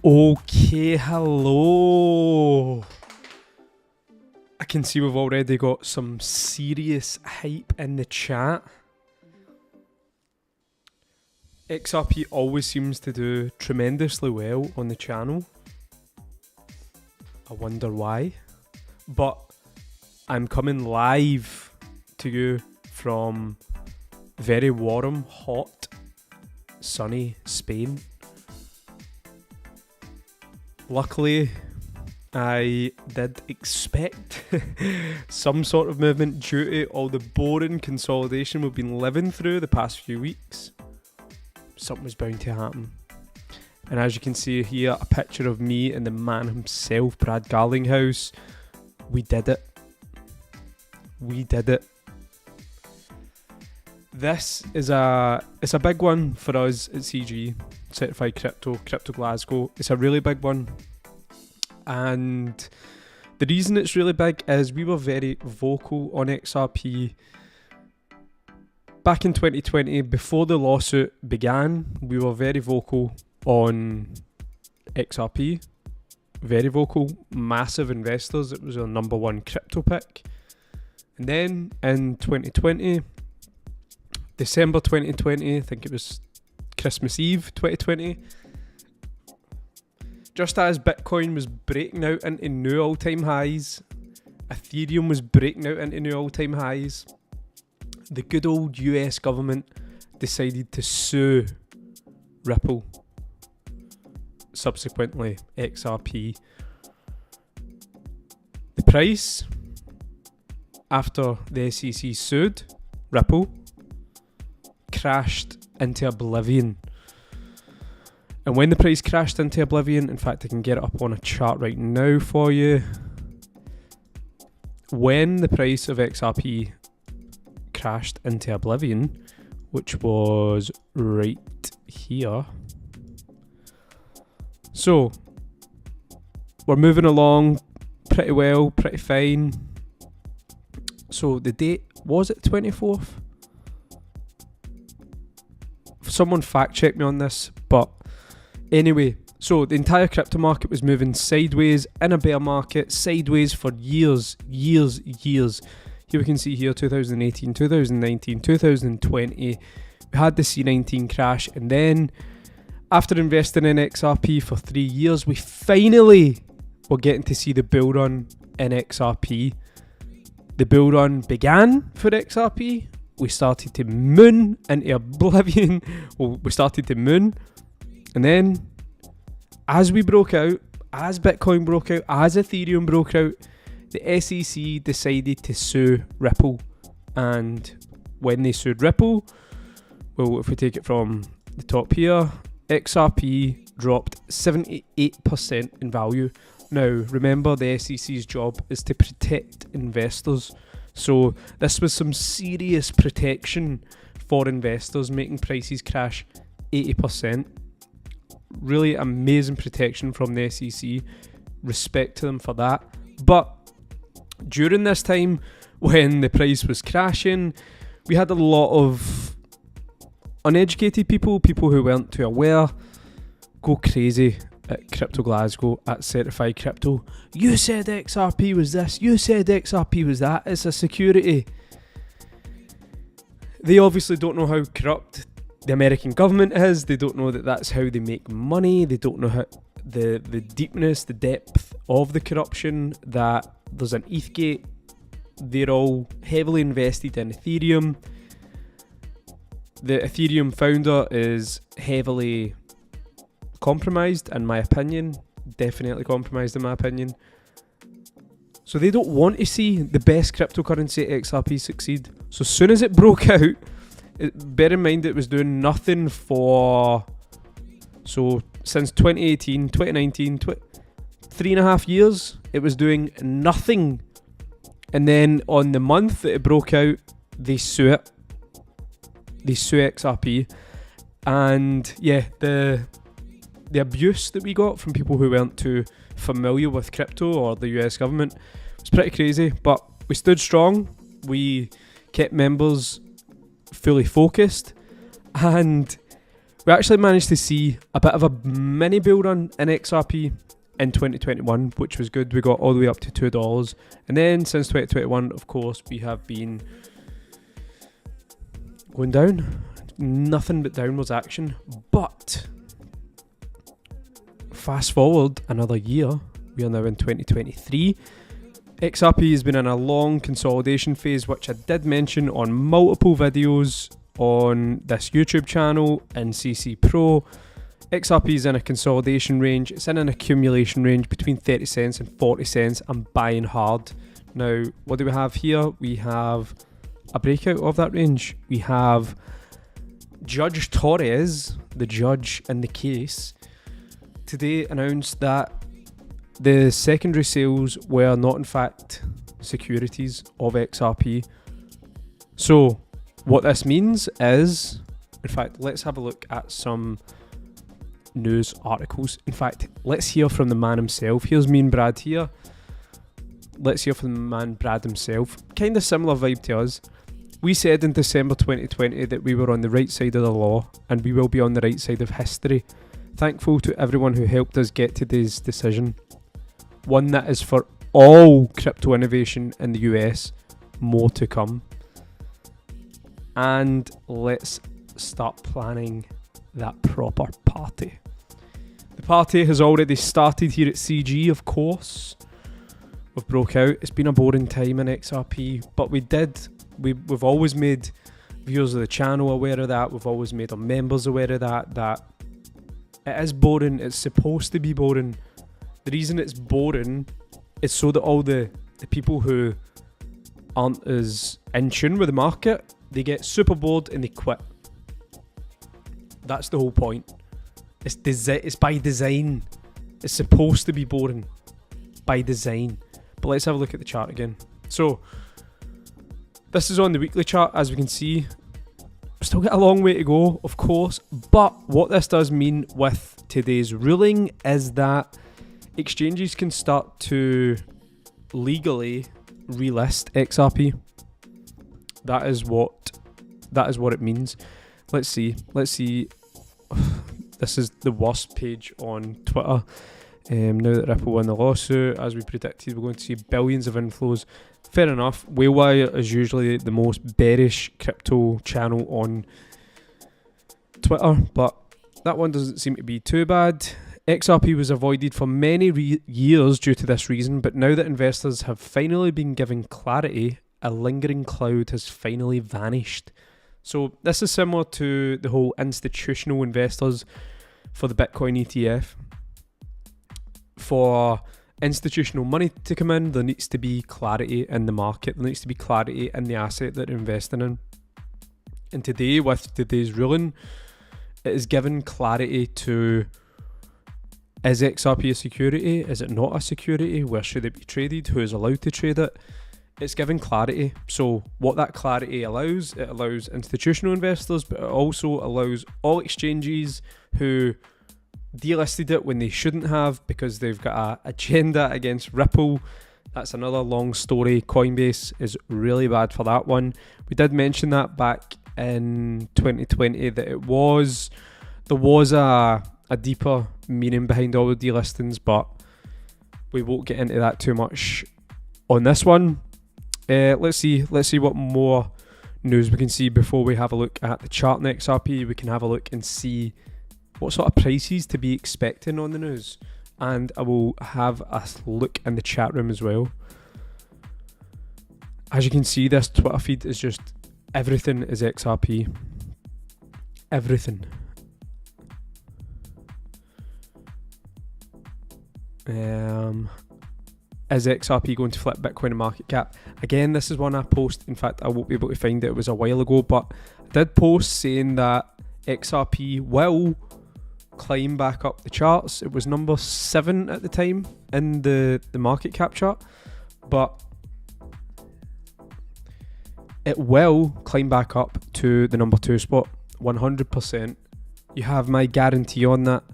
Okay, hello. I can see we've already got some serious hype in the chat. XRP always seems to do tremendously well on the channel. I wonder why. But I'm coming live to you from very warm, hot, sunny Spain. Luckily, I did expect some sort of movement due to all the boring consolidation we've been living through the past few weeks. something was bound to happen. And as you can see here, a picture of me and the man himself, Brad Garlinghouse. We did it. We did it. This is it's a big one for us at CG, Certified Crypto Glasgow. It's a really big one. And the reason it's really big is we were very vocal on XRP back in 2020, before the lawsuit began. We were very vocal on XRP, very vocal, massive investors. It was our number one crypto pick. And then in 2020, December 2020, I think it was Christmas Eve 2020, just as Bitcoin was breaking out into new all-time highs, Ethereum was breaking out into new all-time highs, the good old US government decided to sue Ripple, subsequently XRP. The price, after the SEC sued Ripple, crashed into oblivion. And when the price crashed into oblivion, in fact I can get it up on a chart right now for you. When the price of XRP crashed into oblivion, which was right here. So we're moving along pretty well, pretty fine. So the date, was it 24th? Someone fact check me on this, but anyway, so the entire crypto market was moving sideways in a bear market, sideways for years. Here we can see here 2018, 2019, 2020, we had the C19 crash, and then after investing in XRP for 3 years, we finally were getting to see the bull run in XRP. The bull run began for XRP. We started to moon into oblivion. Well, we started to moon. And then, as we broke out, as Bitcoin broke out, as Ethereum broke out, the SEC decided to sue Ripple. And when they sued Ripple, well, if we take it from the top here, XRP dropped 78% in value. Now, remember, the SEC's job is to protect investors. So this was some serious protection for investors, making prices crash 80%. Really amazing protection from the SEC. Respect to them for that. But during this time, when the price was crashing, we had a lot of uneducated people who weren't too aware, go crazy at Crypto Glasgow, at Certified Crypto. You said XRP was this, you said XRP was that, it's a security. They obviously don't know how corrupt the American government is. They don't know that that's how they make money. They don't know how the deepness, the depth of the corruption, that there's an ETHgate. They're all heavily invested in Ethereum. The Ethereum founder is heavily compromised, in my opinion. Definitely compromised, in my opinion. So they don't want to see the best cryptocurrency, XRP, succeed. So as soon as it broke out, bear in mind it was doing nothing for, so since 2018, 2019, 3.5 years, it was doing nothing. And then on the month that it broke out, they sue it. They sue XRP. And yeah, the abuse that we got from people who weren't too familiar with crypto or the US government was pretty crazy. But we stood strong. We kept members fully focused, and we actually managed to see a bit of a mini bull run in XRP in 2021, which was good. We got all the way up to $2, and then since 2021, of course, we have been going down. Nothing but downwards action. But fast forward another year, we are now in 2023. XRP has been in a long consolidation phase, which I did mention on multiple videos on this YouTube channel and CC Pro. XRP is in a consolidation range. It's in an accumulation range between 30 cents and 40 cents. I'm buying hard. Now, what do we have here? We have a breakout of that range. We have Judge Torres, the judge in the case, today announced that the secondary sales were not in fact securities of XRP. So what this means is, in fact, let's have a look at some news articles. In fact, let's hear from the man himself. Here's me and Brad here. Let's hear from the man Brad himself. Kind of similar vibe to us. We said in December 2020 that we were on the right side of the law, and we will be on the right side of history. Thankful to everyone who helped us get to this decision. One that is for all crypto innovation in the US. More to come. And let's start planning that proper party. The party has already started here at CG, of course. We've broke out. It's been a boring time in XRP, but we've always made viewers of the channel aware of that. We've always made our members aware of that it is boring. It's supposed to be boring. The reason it's boring is so that all the people who aren't as in tune with the market, they get super bored and they quit. That's the whole point. It's by design. It's supposed to be boring by design. But let's have a look at the chart again. So this is on the weekly chart, as we can see. We've still got a long way to go, of course, but what this does mean with today's ruling is that exchanges can start to legally relist XRP. That is what it means. Let's see. This is the worst page on Twitter. Now that Ripple won the lawsuit, as we predicted, we're going to see billions of inflows. Fair enough. Whalewire is usually the most bearish crypto channel on Twitter, but that one doesn't seem to be too bad. XRP was avoided for many years due to this reason, but now that investors have finally been given clarity, a lingering cloud has finally vanished. So this is similar to the whole institutional investors for the Bitcoin ETF. For institutional money to come in, there needs to be clarity in the market. There needs to be clarity in the asset that they're investing in. And today, with today's ruling, it is given clarity to, is XRP a security? Is it not a security? Where should it be traded? Who is allowed to trade it? It's given clarity. So what that clarity allows, it allows institutional investors, but it also allows all exchanges who delisted it when they shouldn't have because they've got an agenda against Ripple. That's another long story. Coinbase is really bad for that one. We did mention that back in 2020 that there was a deeper meaning behind all the delistings, but we won't get into that too much on this one. Let's see what more news we can see before we have a look at the chart in XRP. We can have a look and see what sort of prices to be expecting on the news, and I will have a look in the chat room as well. As you can see, this Twitter feed is just everything is XRP. Everything. Is XRP going to flip Bitcoin and market cap? Again, this is one I post. In fact, I won't be able to find it. It was a while ago, but I did post saying that XRP will climb back up the charts. It was number 7 at the time in the market cap chart, but it will climb back up to the number 2 spot 100%. You have my guarantee on that.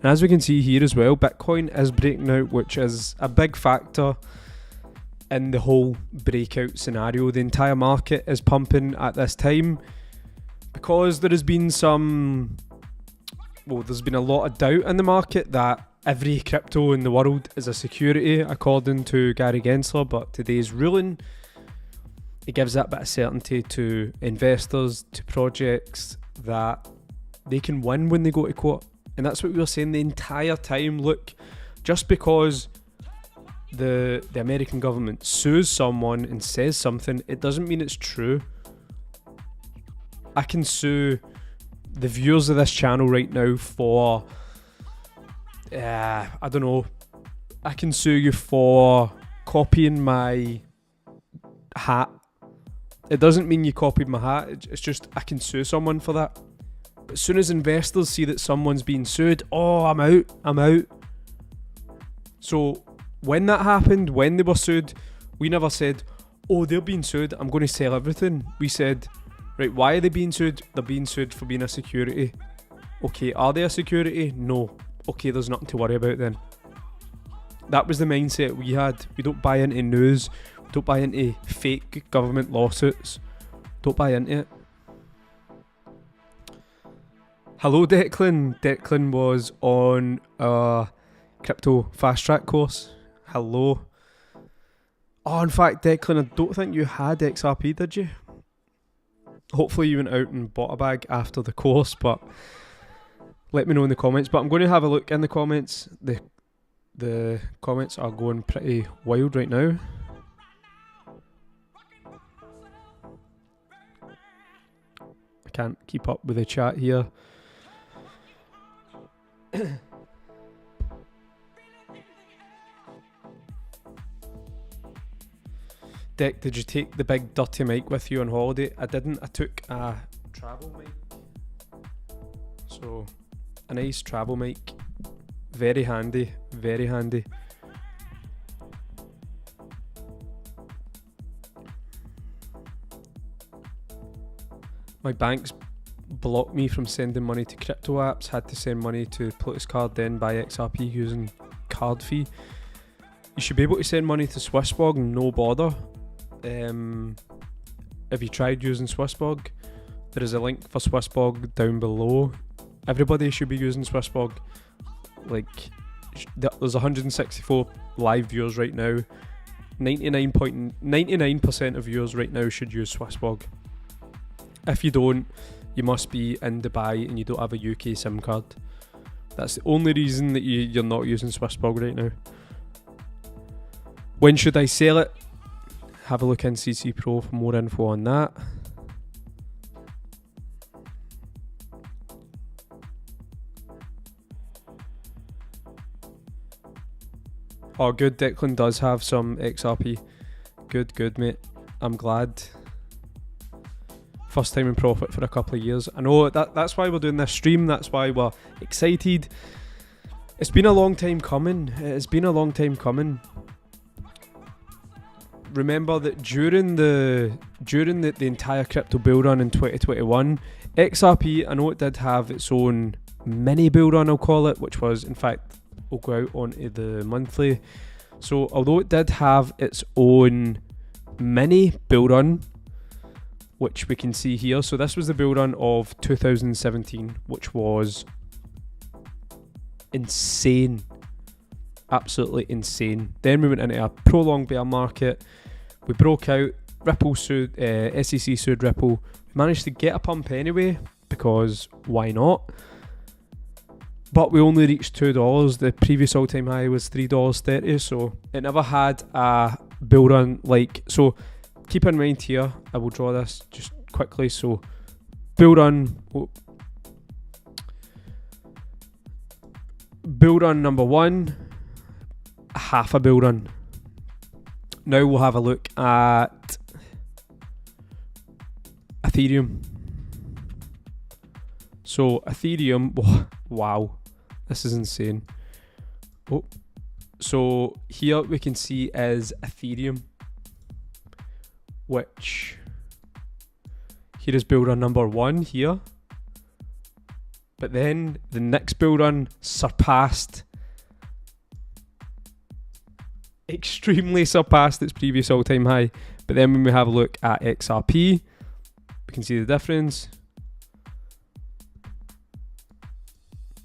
And as we can see here as well, Bitcoin is breaking out, which is a big factor in the whole breakout scenario. The entire market is pumping at this time because there has been there's been a lot of doubt in the market that every crypto in the world is a security, according to Gary Gensler. But today's ruling, it gives that bit of certainty to investors, to projects, that they can win when they go to court. And that's what we were saying the entire time. Look, just because the American government sues someone and says something, it doesn't mean it's true. I can sue the viewers of this channel right now for, I don't know, I can sue you for copying my hat. It doesn't mean you copied my hat, it's just I can sue someone for that. as soon as investors see that someone's being sued, oh, I'm out. So when that happened, when they were sued, we never said, oh, they're being sued, I'm going to sell everything. We said, right, why are they being sued? They're being sued for being a security. Okay, are they a security? No. Okay, there's nothing to worry about then. That was the mindset we had. We don't buy into news. We don't buy into fake government lawsuits. Don't buy into it. Hello, Declan. Declan was on a crypto fast track course. Hello. Oh, in fact, Declan, I don't think you had XRP, did you? Hopefully you went out and bought a bag after the course, but let me know in the comments. But I'm going to have a look in the comments. The comments are going pretty wild right now. I can't keep up with the chat here. Dick, did you take the big dirty mic with you on holiday? I didn't. I took a travel mic. So, a nice travel mic. Very handy. Very handy. My bank's blocked me from sending money to crypto apps. Had to send money to Opulous card, then buy XRP using card fee. You should be able to send money to SwissBorg, no bother. Have you tried using SwissBorg? There is a link for SwissBorg down below. Everybody should be using SwissBorg. Like, there's 164 live viewers right now. 99% of viewers right now should use SwissBorg. If you don't, you must be in Dubai and you don't have a UK SIM card. That's the only reason that you're not using SwissBorg right now. When should I sell it? Have a look in CC Pro for more info on that. Oh, good. Declan does have some XRP. Good, mate. I'm glad. First time in profit for a couple of years. I know that's why we're doing this stream. That's why we're excited. It's been a long time coming. It's been a long time coming. Remember that during the entire crypto bull run in 2021, XRP, I know it did have its own mini bull run, I'll call it, which was, in fact, we'll go out onto the monthly. So although it did have its own mini bull run, which we can see here, so this was the bull run of 2017, which was insane. Absolutely insane. Then we went into a prolonged bear market. We broke out. Ripple sued, SEC sued Ripple. We managed to get a pump anyway, because why not? But we only reached $2. The previous all-time high was $3.30, so it never had a bull run like. So keep in mind here, I will draw this just quickly. So bull run number one, half a bull run. Now we'll have a look at Ethereum. So Ethereum, wow, this is insane. Oh, so here we can see is Ethereum, which here is bull run number one here. But then the next bull run surpassed, extremely surpassed its previous all-time high. But then when we have a look at XRP, we can see the difference.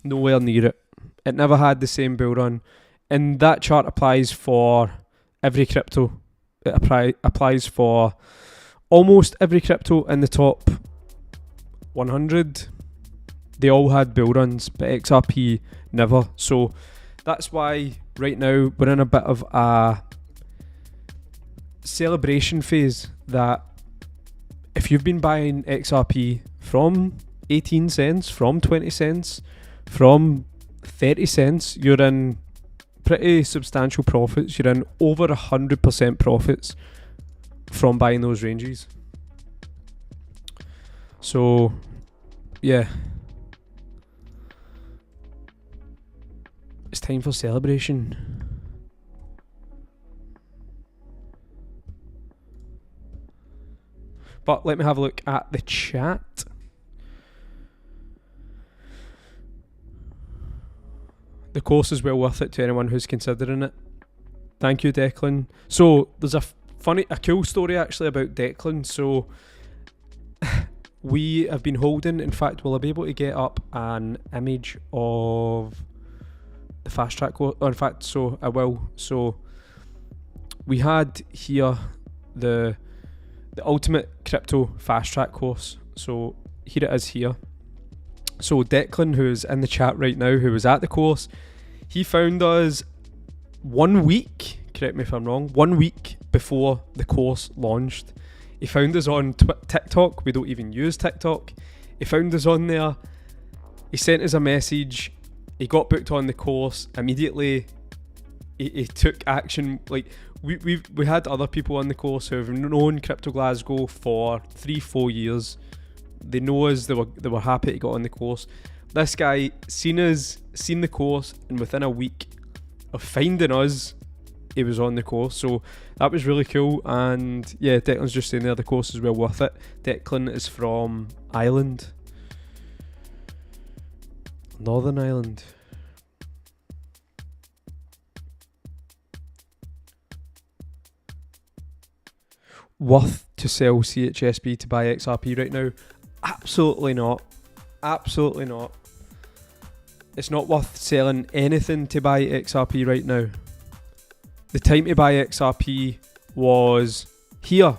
Nowhere near it. It never had the same bull run. And that chart applies for every crypto. It applies for almost every crypto in the top 100. They all had bull runs, but XRP never. So that's why right now we're in a bit of a celebration phase, that if you've been buying XRP from 18 cents, from 20 cents, from 30 cents, you're in pretty substantial profits. You're in over 100% profits from buying those ranges. So yeah, It's time for celebration. But let me have a look at the chat. The course is well worth it to anyone who's considering it. Thank you, Declan. So there's a cool story actually about Declan. So we have been holding, in fact, will I be able to get up an image of the fast track course? In fact, so I will. So we had here the ultimate crypto fast track course. So here it is here. So Declan, who's in the chat right now, who was at the course, he found us 1 week, correct me if I'm wrong, 1 week before the course launched. He found us on TikTok. We don't even use TikTok. He found us on there. He sent us a message. He got booked on the course immediately. He took action. Like we had other people on the course who have known Crypto Glasgow for 3-4 years. They know us. They were happy to get on the course. This guy seen the course, and within a week of finding us, he was on the course. So that was really cool. And yeah, Declan's just saying there the course is well worth it. Declan is from Ireland, Northern Ireland. Worth to sell CHSB to buy XRP right now? Absolutely not. Absolutely not. It's not worth selling anything to buy XRP right now. The time to buy XRP was here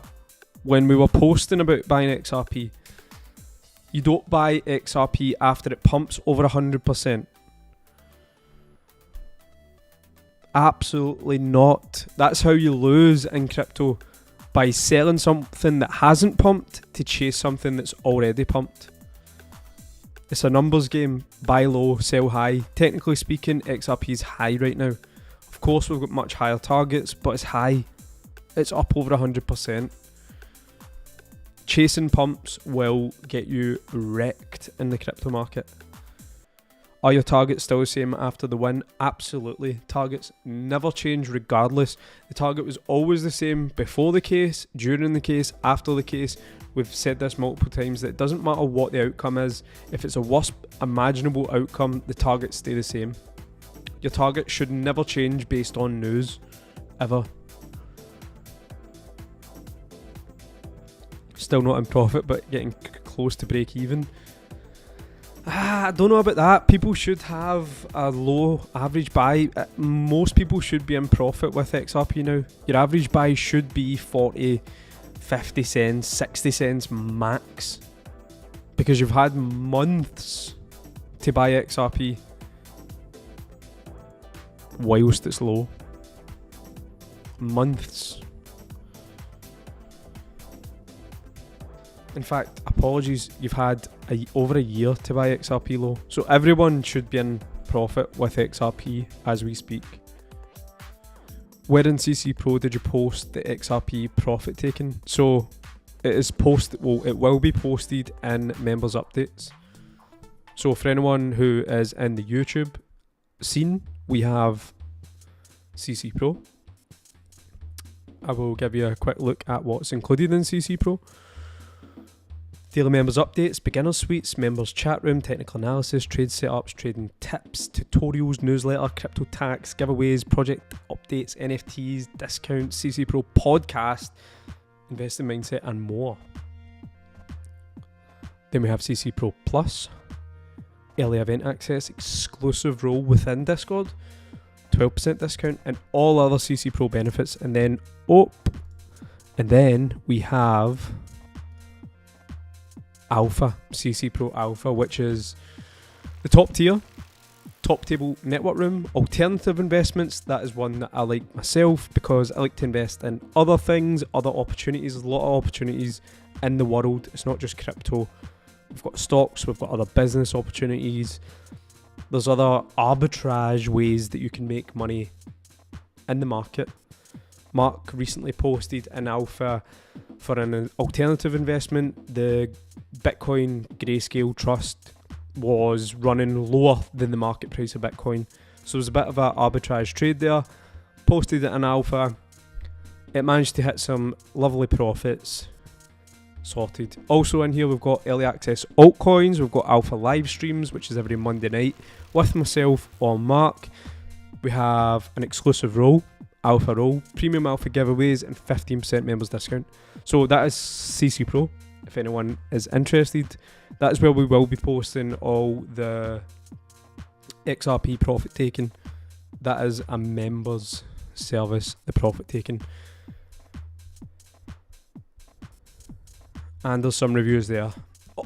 when we were posting about buying XRP. You don't buy XRP after it pumps over 100%. Absolutely not. That's how you lose in crypto, by selling something that hasn't pumped to chase something that's already pumped. It's a numbers game. Buy low, sell high. Technically speaking, XRP is high right now. Of course, we've got much higher targets, but it's high. It's up over 100%. Chasing pumps will get you wrecked in the crypto market. Are your targets still the same after the win? Absolutely. Targets never change regardless. The target was always the same before the case, during the case, after the case. We've said this multiple times that it doesn't matter what the outcome is. If it's a worst imaginable outcome, the targets stay the same. Your target should never change based on news, ever. Still not in profit, but getting close to break even. I don't know about that. People should have a low average buy. Most people should be in profit with XRP now. Your average buy should be 40, 50 cents, 60 cents max. Because you've had months to buy XRP whilst it's low. Months. In fact, apologies, you've had over a year to buy XRP low. So everyone should be in profit with XRP as we speak. Where in CC Pro did you post the XRP profit taking? So it is it will be posted in members updates. So for anyone who is in the YouTube scene, we have CC Pro. I will give you a quick look at what's included in CC Pro. Daily members updates, beginner suites, members chat room, technical analysis, trade setups, trading tips, tutorials, newsletter, crypto tax, giveaways, project updates, NFTs, discounts, CC Pro podcast, investing mindset, and more. Then we have CC Pro Plus, early event access, exclusive role within Discord, 12% discount, and all other CC Pro benefits. And then we have Alpha, CC Pro Alpha, which is the top tier, top table network room, alternative investments. That is one that I like myself because I like to invest in other things, other opportunities. There's a lot of opportunities in the world. It's not just crypto. We've got stocks, we've got other business opportunities. There's other arbitrage ways that you can make money in the market. Mark recently posted an alpha for an alternative investment. The Bitcoin Grayscale Trust was running lower than the market price of Bitcoin. So there's a bit of an arbitrage trade there. Posted it in alpha. It managed to hit some lovely profits. Sorted. Also in here we've got early access altcoins. We've got alpha live streams, which is every Monday night with myself or Mark. We have an exclusive role, alpha role, premium alpha giveaways, and 15% members discount. So that is CC Pro. If anyone is interested, that is where we will be posting all the XRP profit taking. That is a members service, the profit taking. And there's some reviews there.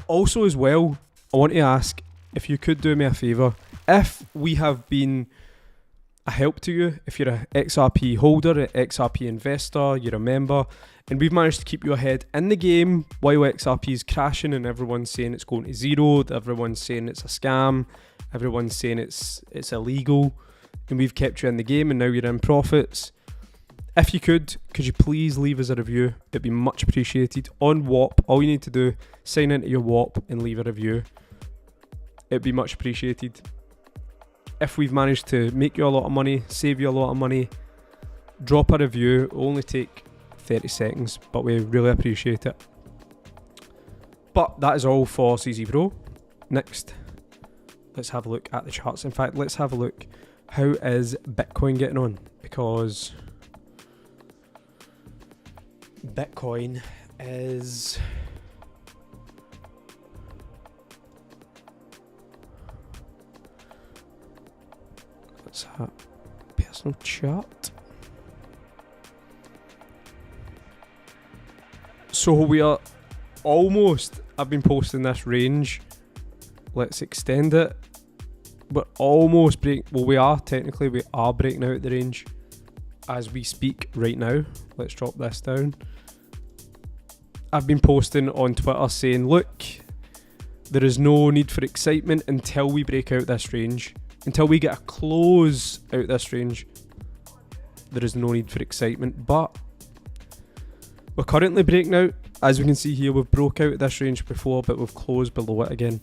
Also as well, I want to ask if you could do me a favour. If we have been a help to you, if you're a XRP holder, an XRP investor, you're a member, and we've managed to keep you ahead in the game while XRP is crashing and everyone's saying it's going to zero, everyone's saying it's a scam, everyone's saying it's illegal, and we've kept you in the game and now you're in profits. If you could you please leave us a review? It'd be much appreciated. On WAP, all you need to do, sign into your WAP and leave a review. It'd be much appreciated. If we've managed to make you a lot of money, save you a lot of money, drop a review. It'll only take 30 seconds, but we really appreciate it. But that is all for CZ Pro. Next, let's have a look at the charts. In fact, let's have a look. How is Bitcoin getting on? Because Bitcoin is let's have personal chart. So we are almost, I've been posting this range. Let's extend it. We're almost we are breaking out the range as we speak right now. Let's drop this down. I've been posting on Twitter saying, look, there is no need for excitement until we break out this range. Until we get a close out this range, there is no need for excitement. But we're currently breaking out. As we can see here, we've broke out this range before, but we've closed below it again.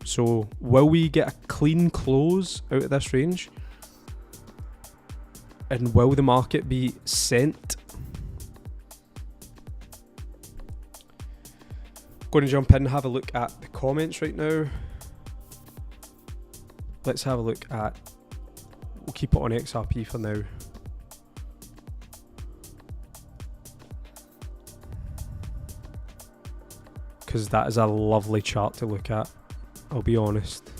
So will we get a clean close out of this range? And will the market be sent? Going to jump in and have a look at the comments right now. Let's have a look at, we'll keep it on XRP for now. Because that is a lovely chart to look at, I'll be honest.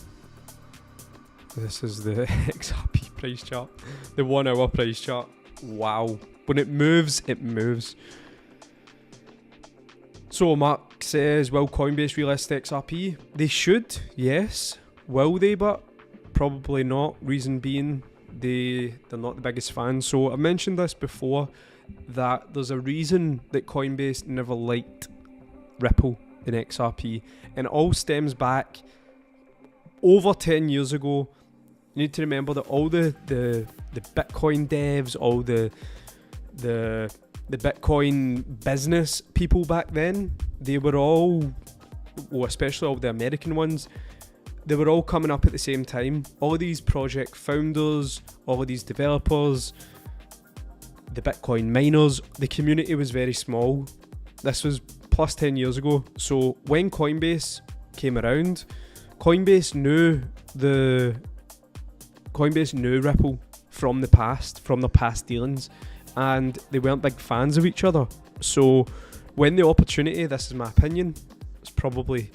This is the XRP price chart, the 1 hour price chart. Wow, when it moves, it moves. So Mark says, will Coinbase relist XRP? They should, yes. Will they? But probably not. Reason being, they're not the biggest fans. So I mentioned this before, that there's a reason that Coinbase never liked Ripple in XRP, and it all stems back over 10 years ago. You need to remember that all the Bitcoin devs, all the Bitcoin business people back then, they were all, well, especially all the American ones, they were all coming up at the same time. All of these project founders, all of these developers, the Bitcoin miners, the community was very small. This was plus 10 years ago. So when Coinbase came around, Coinbase knew Ripple from the past dealings, and they weren't big fans of each other. So when the opportunity, this is my opinion, it's probably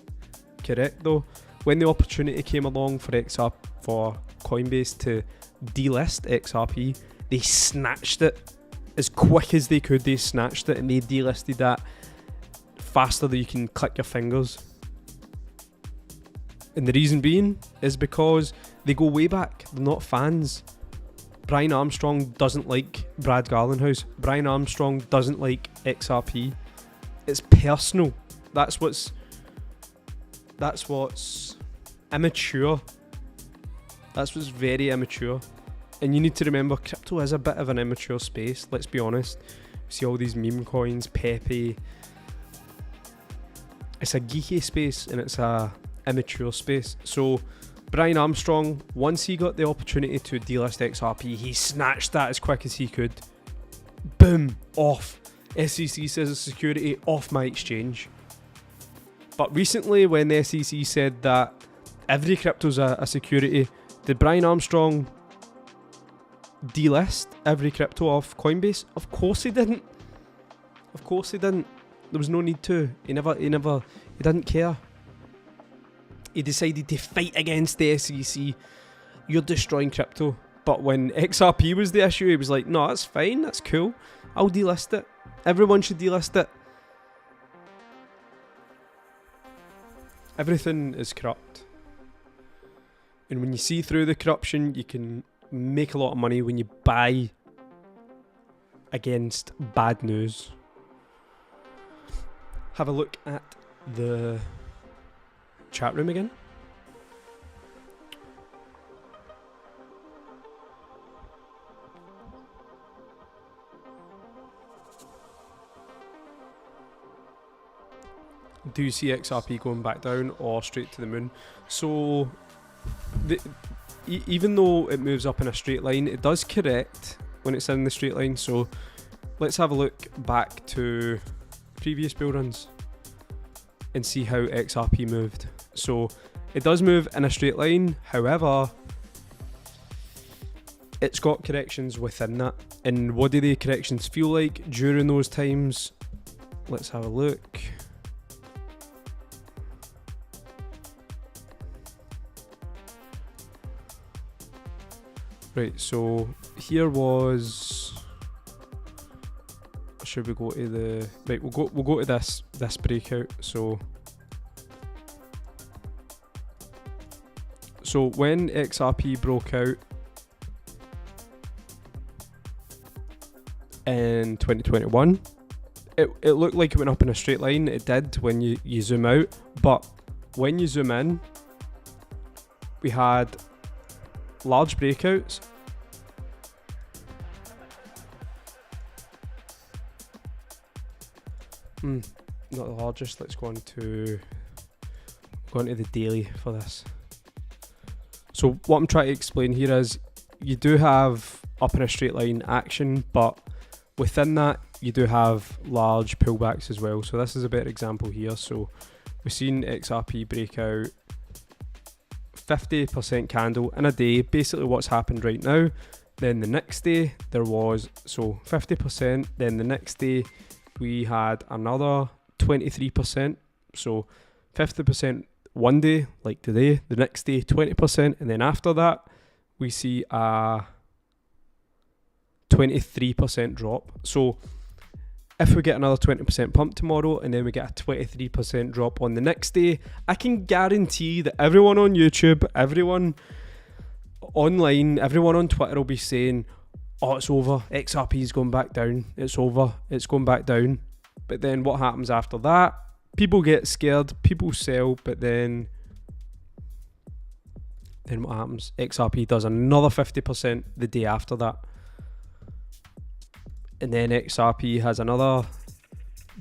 correct though, when the opportunity came along for Coinbase to delist XRP, they snatched it as quick as they could. They snatched it and they delisted that faster than you can click your fingers. And the reason being is because they go way back. They're not fans. Brian Armstrong doesn't like Brad Garlinghouse. Brian Armstrong doesn't like XRP. It's personal. That's what's immature. That's what's very immature. And you need to remember, crypto is a bit of an immature space, let's be honest. You see all these meme coins, Pepe. It's a geeky space and it's a immature space. So Brian Armstrong, once he got the opportunity to delist XRP, he snatched that as quick as he could. Boom, off. SEC says a security, off my exchange. But recently, when the SEC said that every crypto's a security, did Brian Armstrong delist every crypto off Coinbase? Of course he didn't. Of course he didn't. There was no need to. He didn't care. He decided to fight against the SEC. You're destroying crypto. But when XRP was the issue, he was like, no, that's fine, that's cool. I'll delist it. Everyone should delist it. Everything is corrupt. And when you see through the corruption, you can make a lot of money when you buy against bad news. Have a look at the chat room again. Do you see XRP going back down or straight to the moon? So, even though it moves up in a straight line, it does correct when it's in the straight line. So, let's have a look back to previous bull runs and see how XRP moved. So, it does move in a straight line. However, it's got corrections within that. And what do the corrections feel like during those times? Let's have a look. Right, so here was. Should we go to the right? We'll go to this breakout. So when XRP broke out in 2021, it looked like it went up in a straight line. It did when you zoom out, but when you zoom in, we had large breakouts. Not the largest. Let's go on to the daily for this. So what I'm trying to explain here is you do have up in a straight line action, but within that you do have large pullbacks as well. So this is a better example here. So we've seen XRP break out 50% candle in a day, basically what's happened right now. Then the next day there was 50%, then the next day we had another 23%, so 50% one day like today, the next day 20%, and then after that we see a 23% drop. So if we get another 20% pump tomorrow and then we get a 23% drop on the next day, I can guarantee that everyone on YouTube, everyone online, everyone on Twitter will be saying, oh, it's over, XRP is going back down, it's over, it's going back down. But then what happens after that? People get scared, people sell, but then what happens? XRP does another 50% the day after that. And then XRP has another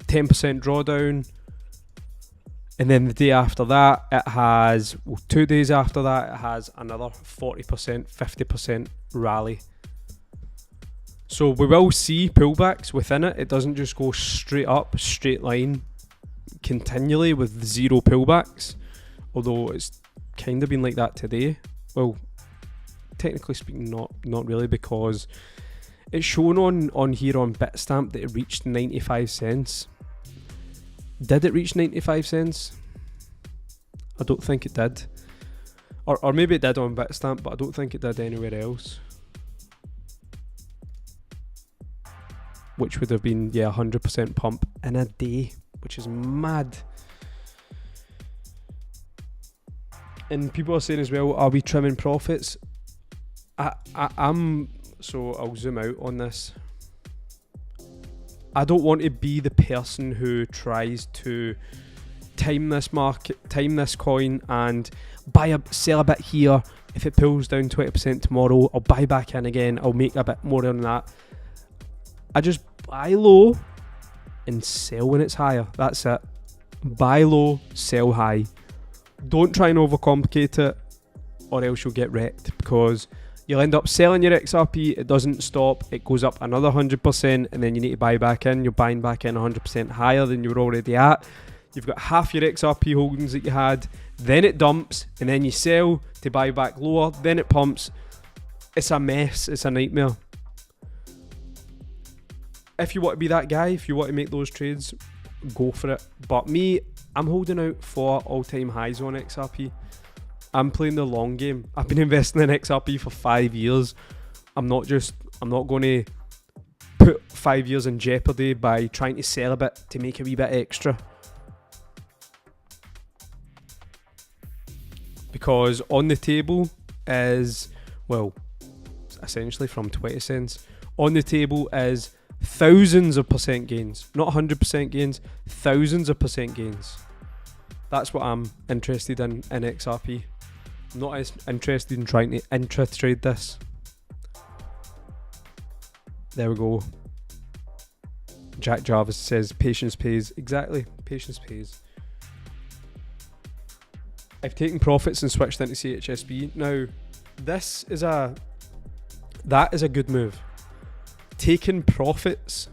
10% drawdown. And then the day after that, it has, 2 days after that, it has another 40%, 50% rally. So we will see pullbacks within it. It doesn't just go straight up, straight line, continually with zero pullbacks. Although it's kind of been like that today. Well, technically speaking, not really, because it's shown on here on Bitstamp that it reached 95 cents. Did it reach 95 cents? I don't think it did. Or maybe it did on Bitstamp, but I don't think it did anywhere else. Which would have been, 100% pump in a day, which is mad. And people are saying as well, are we trimming profits? I'm, so I'll zoom out on this. I don't want to be the person who tries to time this market, time this coin and sell a bit here. If it pulls down 20% tomorrow, I'll buy back in again. I'll make a bit more on that. I just buy low and sell when it's higher. That's it. Buy low, sell high. Don't try and overcomplicate it. or else you'll get wrecked, because you'll end up selling your XRP, it doesn't stop, it goes up another 100%, and then you need to buy back in. You're buying back in 100% higher than you were already at. You've got half your XRP holdings that you had, then it dumps, and then you sell to buy back lower, then it pumps. It's a mess, it's a nightmare. If you want to be that guy, if you want to make those trades, go for it. But me, I'm holding out for all-time highs on XRP. I'm playing the long game. I've been investing in XRP for 5 years. I'm not going to put 5 years in jeopardy by trying to sell a bit to make a wee bit extra. Because on the table is, well, essentially from 20 cents. On the table is thousands of percent gains. Not 100% gains, thousands of percent gains. That's what I'm interested in XRP. I'm not as interested in trying to intra-trade this. There we go. Jack Jarvis says patience pays. Exactly, patience pays. I've taken profits and switched into CHSB. Now, that is a good move. Taking profits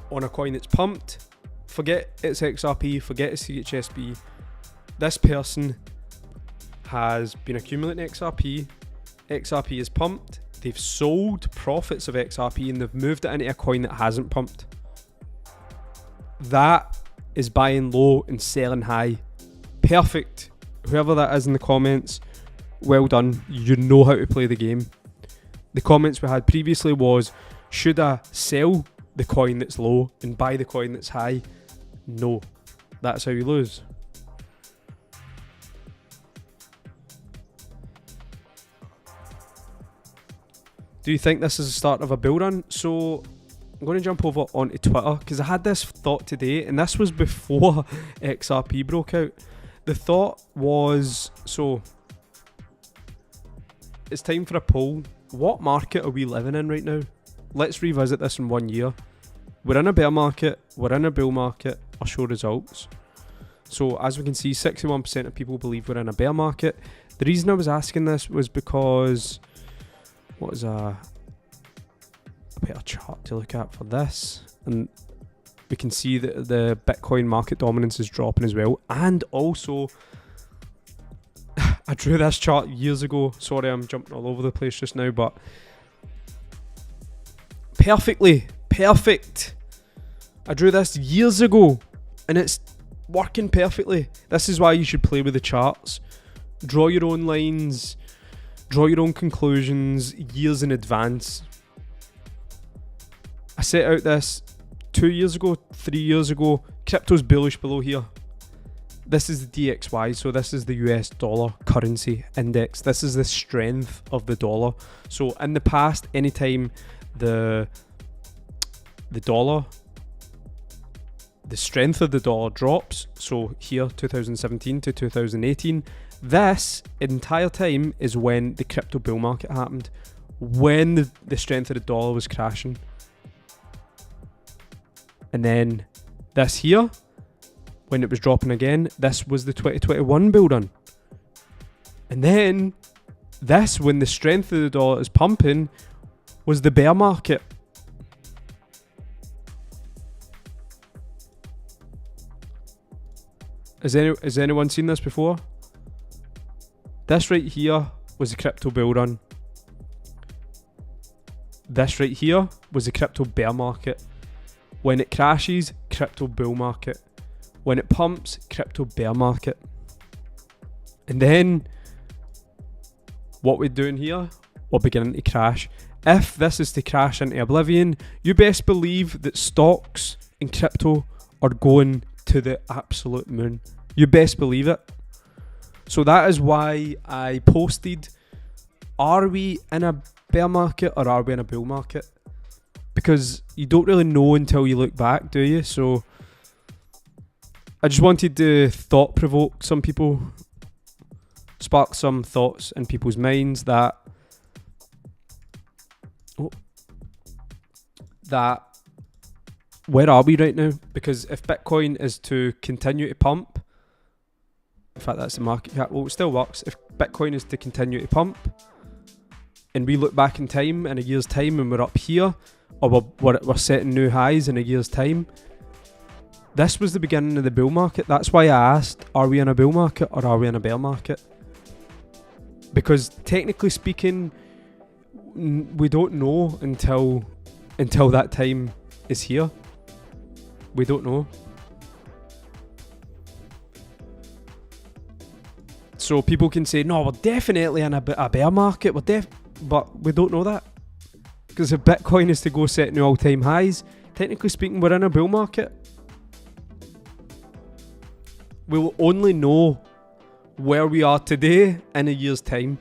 on a coin that's pumped, forget it's XRP, forget it's CHSB. This person has been accumulating XRP. XRP is pumped. They've sold profits of XRP and they've moved it into a coin that hasn't pumped. That is buying low and selling high. Perfect. Whoever that is in the comments, well done. You know how to play the game. The comments we had previously was, should I sell the coin that's low and buy the coin that's high? No. That's how you lose. Do you think this is the start of a bull run? So I'm going to jump over onto Twitter because I had this thought today, and this was before XRP broke out. The thought was, so it's time for a poll. What market are we living in right now? Let's revisit this in 1 year. We're in a bear market, we're in a bull market. I'll show results. So as we can see, 61% of people believe we're in a bear market. The reason I was asking this was because, what is a better chart to look at for this? And we can see that the Bitcoin market dominance is dropping as well. And also, I drew this chart years ago. Sorry, I'm jumping all over the place just now, but perfect. I drew this years ago and it's working perfectly. This is why you should play with the charts. Draw your own lines, draw your own conclusions years in advance. I set out this 2 years ago, 3 years ago. Crypto's bullish below here. This is the DXY, so this is the US dollar currency index. This is the strength of the dollar. So in the past, anytime the strength of the dollar drops, so here 2017 to 2018, this entire time is when the crypto bull market happened, when the strength of the dollar was crashing. And then this here, when it was dropping again, this was the 2021 bull run. And then this, when the strength of the dollar is pumping, was the bear market. Has anyone seen this before? This right here was the crypto bull run. This right here was the crypto bear market. When it crashes, crypto bull market. When it pumps, crypto bear market. And then what we're doing here, we're beginning to crash. If this is to crash into oblivion, you best believe that stocks and crypto are going to the absolute moon. You best believe it. So that is why I posted, are we in a bear market or are we in a bull market? Because you don't really know until you look back, do you? So I just wanted to thought provoke some people, spark some thoughts in people's minds that where are we right now? Because if Bitcoin is to continue to pump, in fact that's the market cap, well it still works. If Bitcoin is to continue to pump, and we look back in time, in a year's time, and we're up here, or we're setting new highs in a year's time, this was the beginning of the bull market. That's why I asked, are we in a bull market or are we in a bear market? Because technically speaking, we don't know until that time is here. We don't know. So people can say, no, we're definitely in a bear market. But we don't know that. Because if Bitcoin is to go set new all-time highs, technically speaking, we're in a bull market. We'll only know where we are today in a year's time.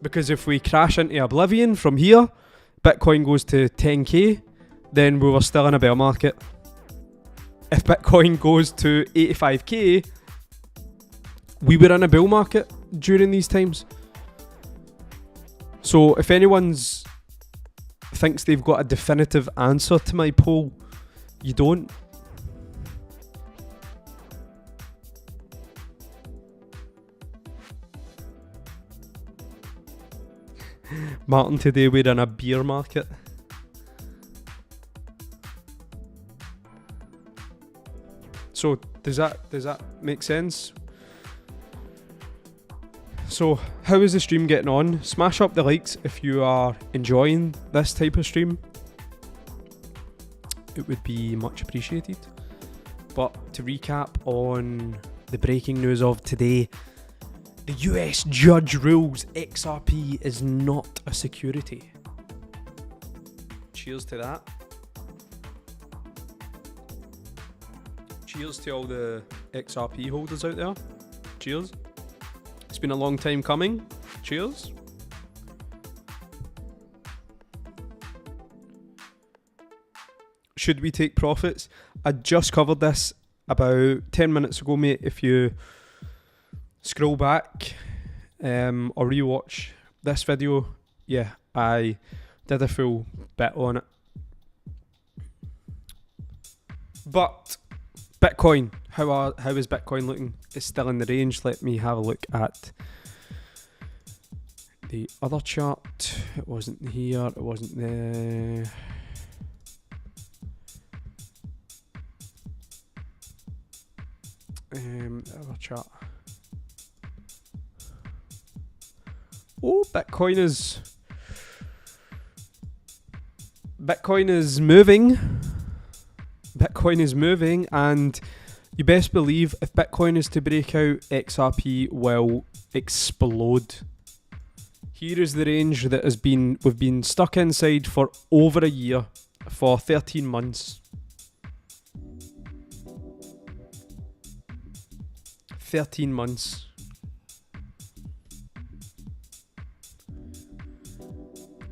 Because if we crash into oblivion from here, Bitcoin goes to 10k, then we were still in a bear market. If Bitcoin goes to 85k, we were in a bull market during these times. So if anyone's thinks they've got a definitive answer to my poll, you don't. Martin, today we're in a beer market. So does that make sense? So how is the stream getting on? Smash up the likes if you are enjoying this type of stream. It would be much appreciated. But to recap on the breaking news of today, the US judge rules XRP is not a security. Cheers to that. Cheers to all the XRP holders out there. Cheers. It's been a long time coming. Cheers. Should we take profits? I just covered this about 10 minutes ago, mate. If you scroll back or rewatch this video, yeah, I did a full bit on it. But Bitcoin, how is Bitcoin looking? It's still in the range. Let me have a look at the other chart. It wasn't here, it wasn't there. The other chart. Oh, Bitcoin is moving. Bitcoin is moving, and you best believe if Bitcoin is to break out, XRP will explode. Here is the range that we've been stuck inside for over a year, for 13 months. 13 months.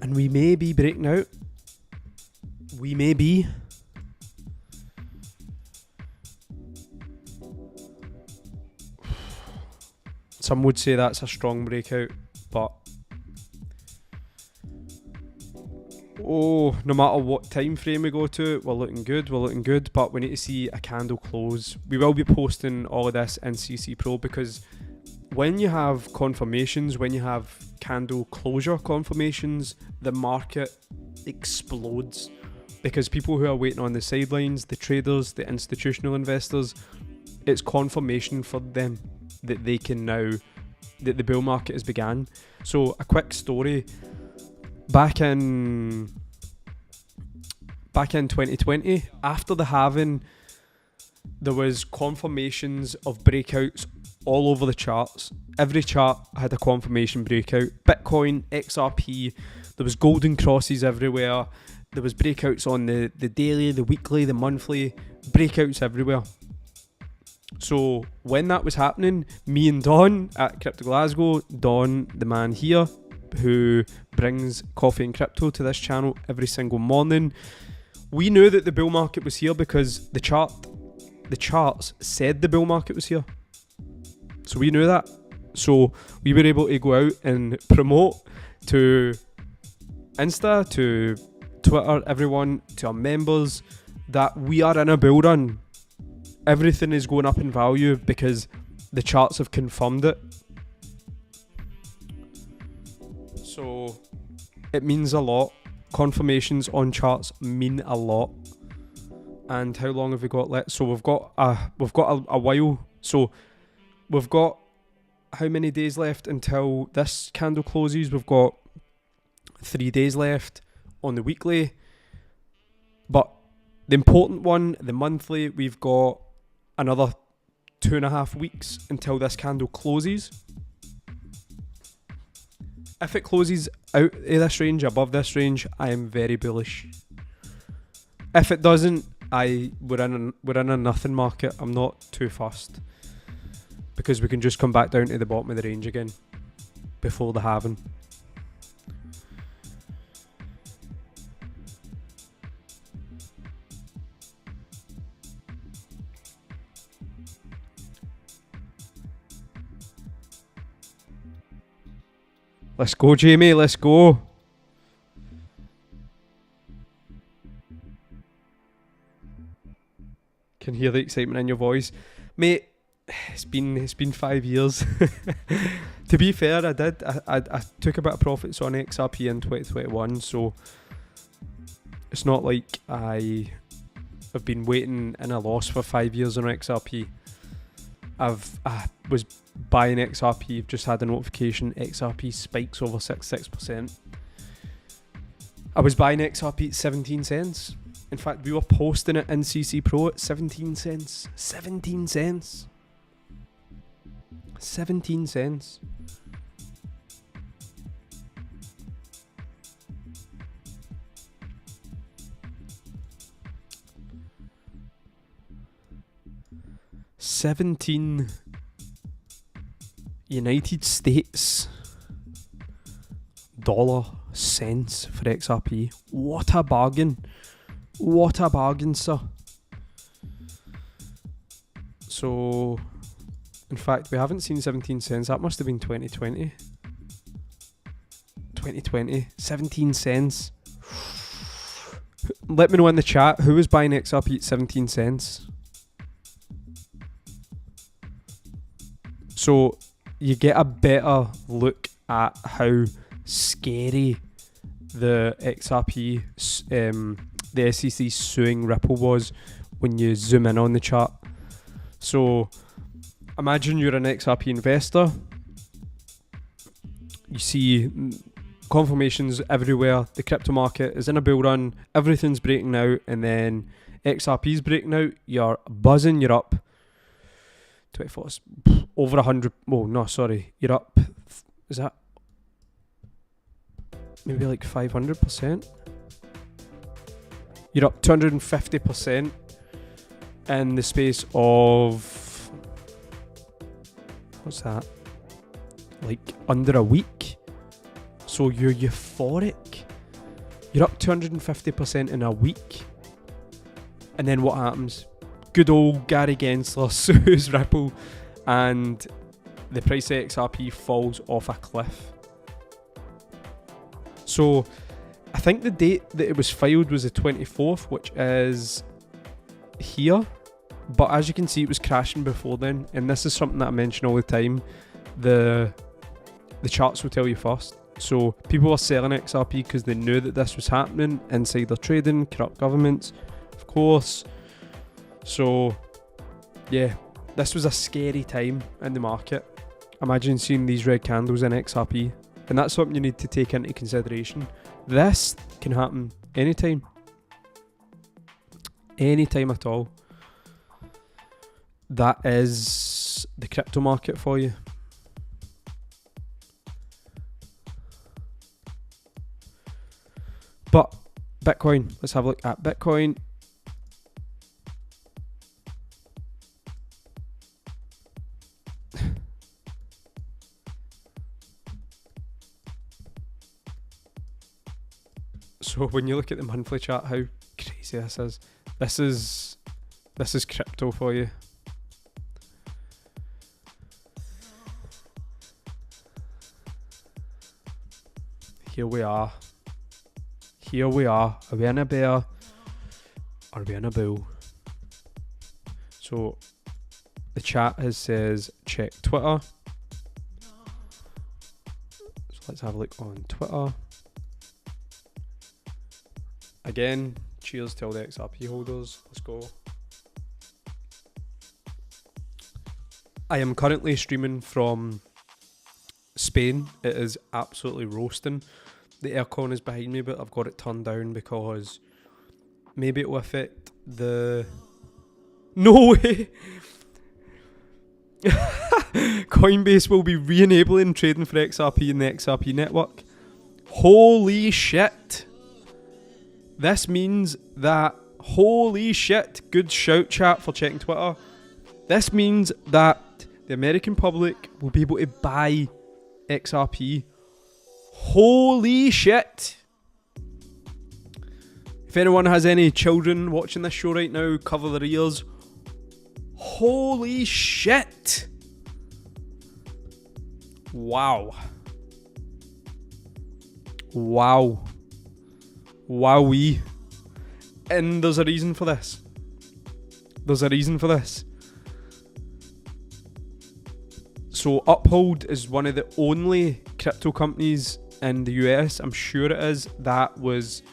And we may be breaking out. We may be. Some would say that's a strong breakout, but no matter what time frame we go to, we're looking good, but we need to see a candle close. We will be posting all of this in CC Pro, because when you have confirmations, when you have candle closure confirmations, the market explodes, because people who are waiting on the sidelines, the traders, the institutional investors, it's confirmation for them that they can now, that the bull market has began. So a quick story, back in 2020, after the halving, there was confirmations of breakouts all over the charts. Every chart had a confirmation breakout. Bitcoin, XRP, there was golden crosses everywhere. There was breakouts on the daily, the weekly, the monthly, breakouts everywhere. So when that was happening, me and Don at Crypto Glasgow, Don, the man here, who brings coffee and crypto to this channel every single morning, we knew that the bull market was here because the charts said the bull market was here. So we knew that. So we were able to go out and promote to Insta, to Twitter, everyone, to our members, that we are in a bull run. Everything is going up in value because the charts have confirmed it. So it means a lot. Confirmations on charts mean a lot. And how long have we got left? So we've got a while. So we've got how many days left until this candle closes? We've got 3 days left on the weekly. But the important one, the monthly, we've got another 2.5 weeks until this candle closes. If it closes out of this range, above this range, I am very bullish. If it doesn't, we're in a nothing market. I'm not too fussed because we can just come back down to the bottom of the range again before the halving. Let's go, Jamie. Let's go. Can hear the excitement in your voice, mate. It's been 5 years. To be fair, I took a bit of profits on XRP in 2021, so it's not like I have been waiting in a loss for 5 years on XRP. I was buying XRP, just had a notification, XRP spikes over 66%. I was buying XRP at 17 cents. In fact, we were posting it in CC Pro at 17 cents. 17 cents. 17 cents. $17 United States dollar cents for XRP. What a bargain. What a bargain, sir. So, in fact, we haven't seen 17 cents. That must have been 2020. 2020. 17 cents. Let me know in the chat who was buying XRP at 17 cents. So, you get a better look at how scary the XRP, the SEC suing Ripple was when you zoom in on the chart. So imagine you're an XRP investor. You see confirmations everywhere. The crypto market is in a bull run. Everything's breaking out, and then XRP's breaking out. You're buzzing. You're up 24, over 100. Oh no, sorry. You're up. Is that maybe like 500%? You're up 250% in the space of, what's that? Like under a week. So you're euphoric. You're up 250% in a week. And then what happens? Good old Gary Gensler sues Ripple, and the price of XRP falls off a cliff. So I think the date that it was filed was the 24th, which is here. But as you can see, it was crashing before then. And this is something that I mention all the time. The charts will tell you first. So people were selling XRP because they knew that this was happening. Insider trading, corrupt governments, of course. So yeah, this was a scary time in the market. Imagine seeing these red candles in XRP. And that's something you need to take into consideration. This can happen anytime. Anytime at all. That is the crypto market for you. But Bitcoin, let's have a look at Bitcoin. So when you look at the monthly chart, how crazy this is. This is crypto for you. Here we are. Here we are. Are we in a bear? Are we in a bull? So the chat says check Twitter. So Let's have a look on Twitter. Again, cheers to all the XRP holders. Let's go. I am currently streaming from Spain. It is absolutely roasting. The aircon is behind me, but I've got it turned down because maybe it will affect the... No way! Coinbase will be re-enabling trading for XRP in the XRP network. Holy shit! This means that... Holy shit! Good shout, chat, for checking Twitter. This means that the American public will be able to buy XRP. Holy shit! If anyone has any children watching this show right now, cover their ears. Holy shit! Wow. Wow. Wowee. And there's a reason for this. There's a reason for this. So Uphold is one of the only crypto companies in the US, I'm sure it is, that was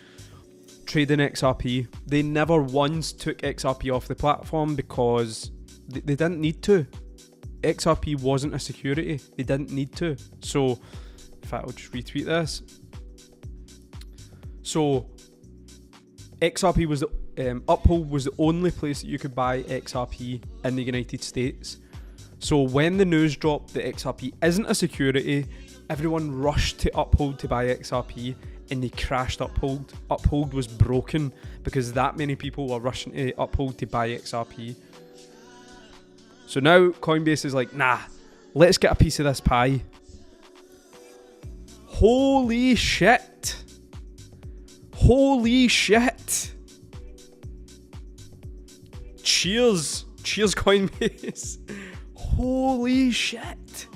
trading XRP. They never once took XRP off the platform because they didn't need to. XRP wasn't a security. They didn't need to. So, in fact, I'll just retweet this. So, XRP was the Uphold was the only place that you could buy XRP in the United States. So when the news dropped that XRP isn't a security, everyone rushed to Uphold to buy XRP and they crashed Uphold. Uphold was broken because that many people were rushing to Uphold to buy XRP. So now Coinbase is like, nah, let's get a piece of this pie. Holy shit. Holy shit. Cheers. Cheers, Coinbase. Holy shit.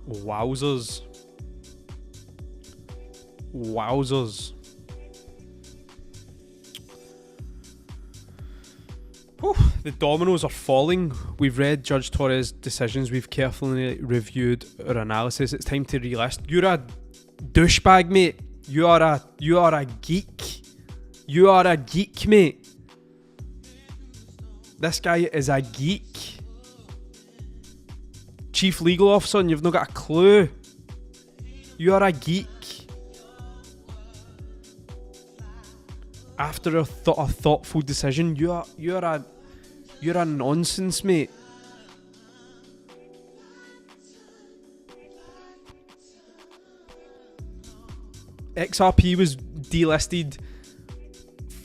Wowzers. Wowzers. Whew, the dominoes are falling. We've read Judge Torres' decisions. We've carefully reviewed our analysis. It's time to relist. You're a douchebag, mate. You are a geek. You are a geek, mate. This guy is a geek. Chief Legal Officer, and you've not got a clue. You are a geek. After a thoughtful decision, you're a nonsense, mate. XRP was delisted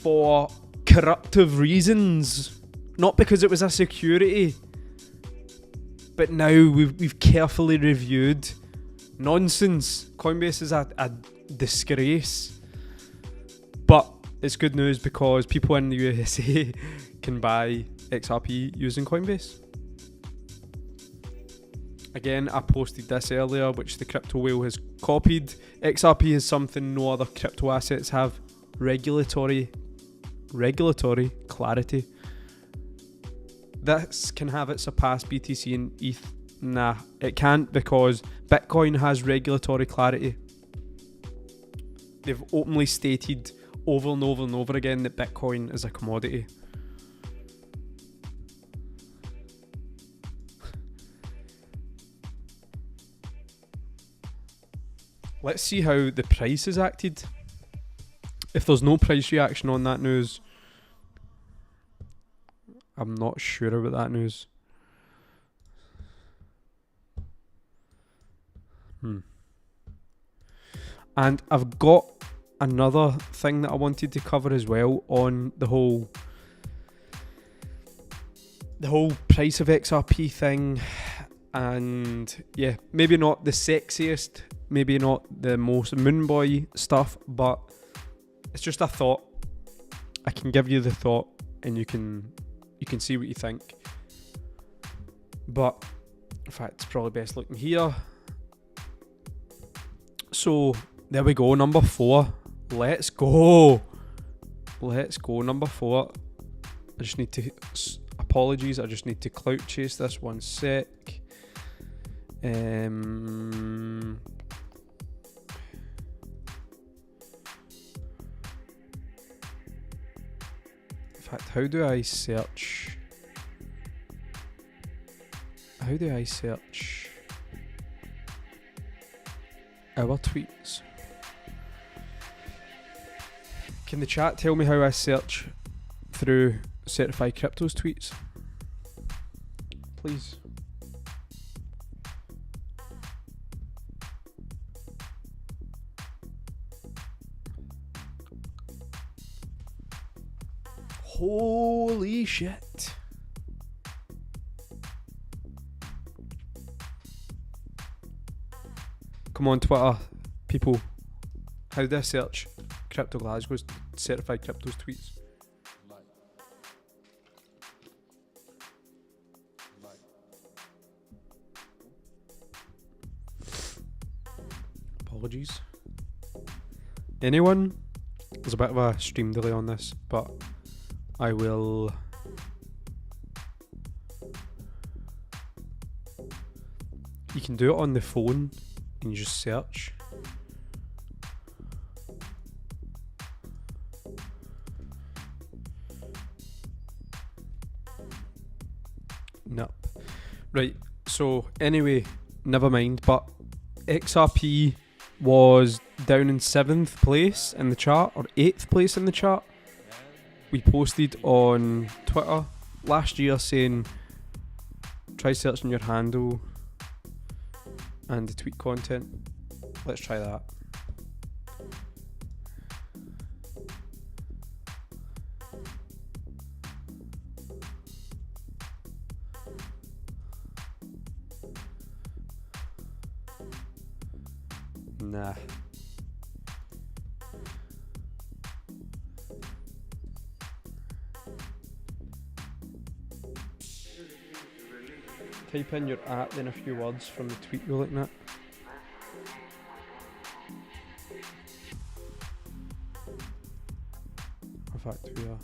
for corruptive reasons, not because it was a security. But now we've carefully reviewed. Nonsense. Coinbase is a disgrace. But it's good news because people in the USA can buy XRP using Coinbase. Again, I posted this earlier, which the crypto whale has copied. XRP is something no other crypto assets have. Regulatory clarity. This can have it surpass BTC and ETH. Nah, it can't, because Bitcoin has regulatory clarity. They've openly stated over and over and over again that Bitcoin is a commodity. Let's see how the price has acted. If there's no price reaction on that news, I'm not sure about that news. And I've got another thing that I wanted to cover as well on the whole price of XRP thing. And yeah, maybe not the sexiest, maybe not the most moon boy stuff, but it's just a thought. I can give you the thought and you can see what you think. But in fact, it's probably best looking here. So there we go, number 4. Let's go. Let's go. Number 4. I just need to... Apologies, I just need to clout chase this 1 sec. In fact, how do I search our tweets? Can the chat tell me how I search through Certified Crypto's tweets? Please. Holy shit. Come on, Twitter, people. How do I search Crypto Glasgow's Certified Crypto's tweets? Apologies. Anyone? There's a bit of a stream delay on this, but I will... You can do it on the phone and you just search. Nope. Right, so anyway, never mind, but XRP was down in 7th place in the chart, or 8th place in the chart. We posted on Twitter last year saying try searching your handle and the tweet content. Let's try that. Nah. Type in your app, then a few words from the tweet you're looking at. In fact, we are.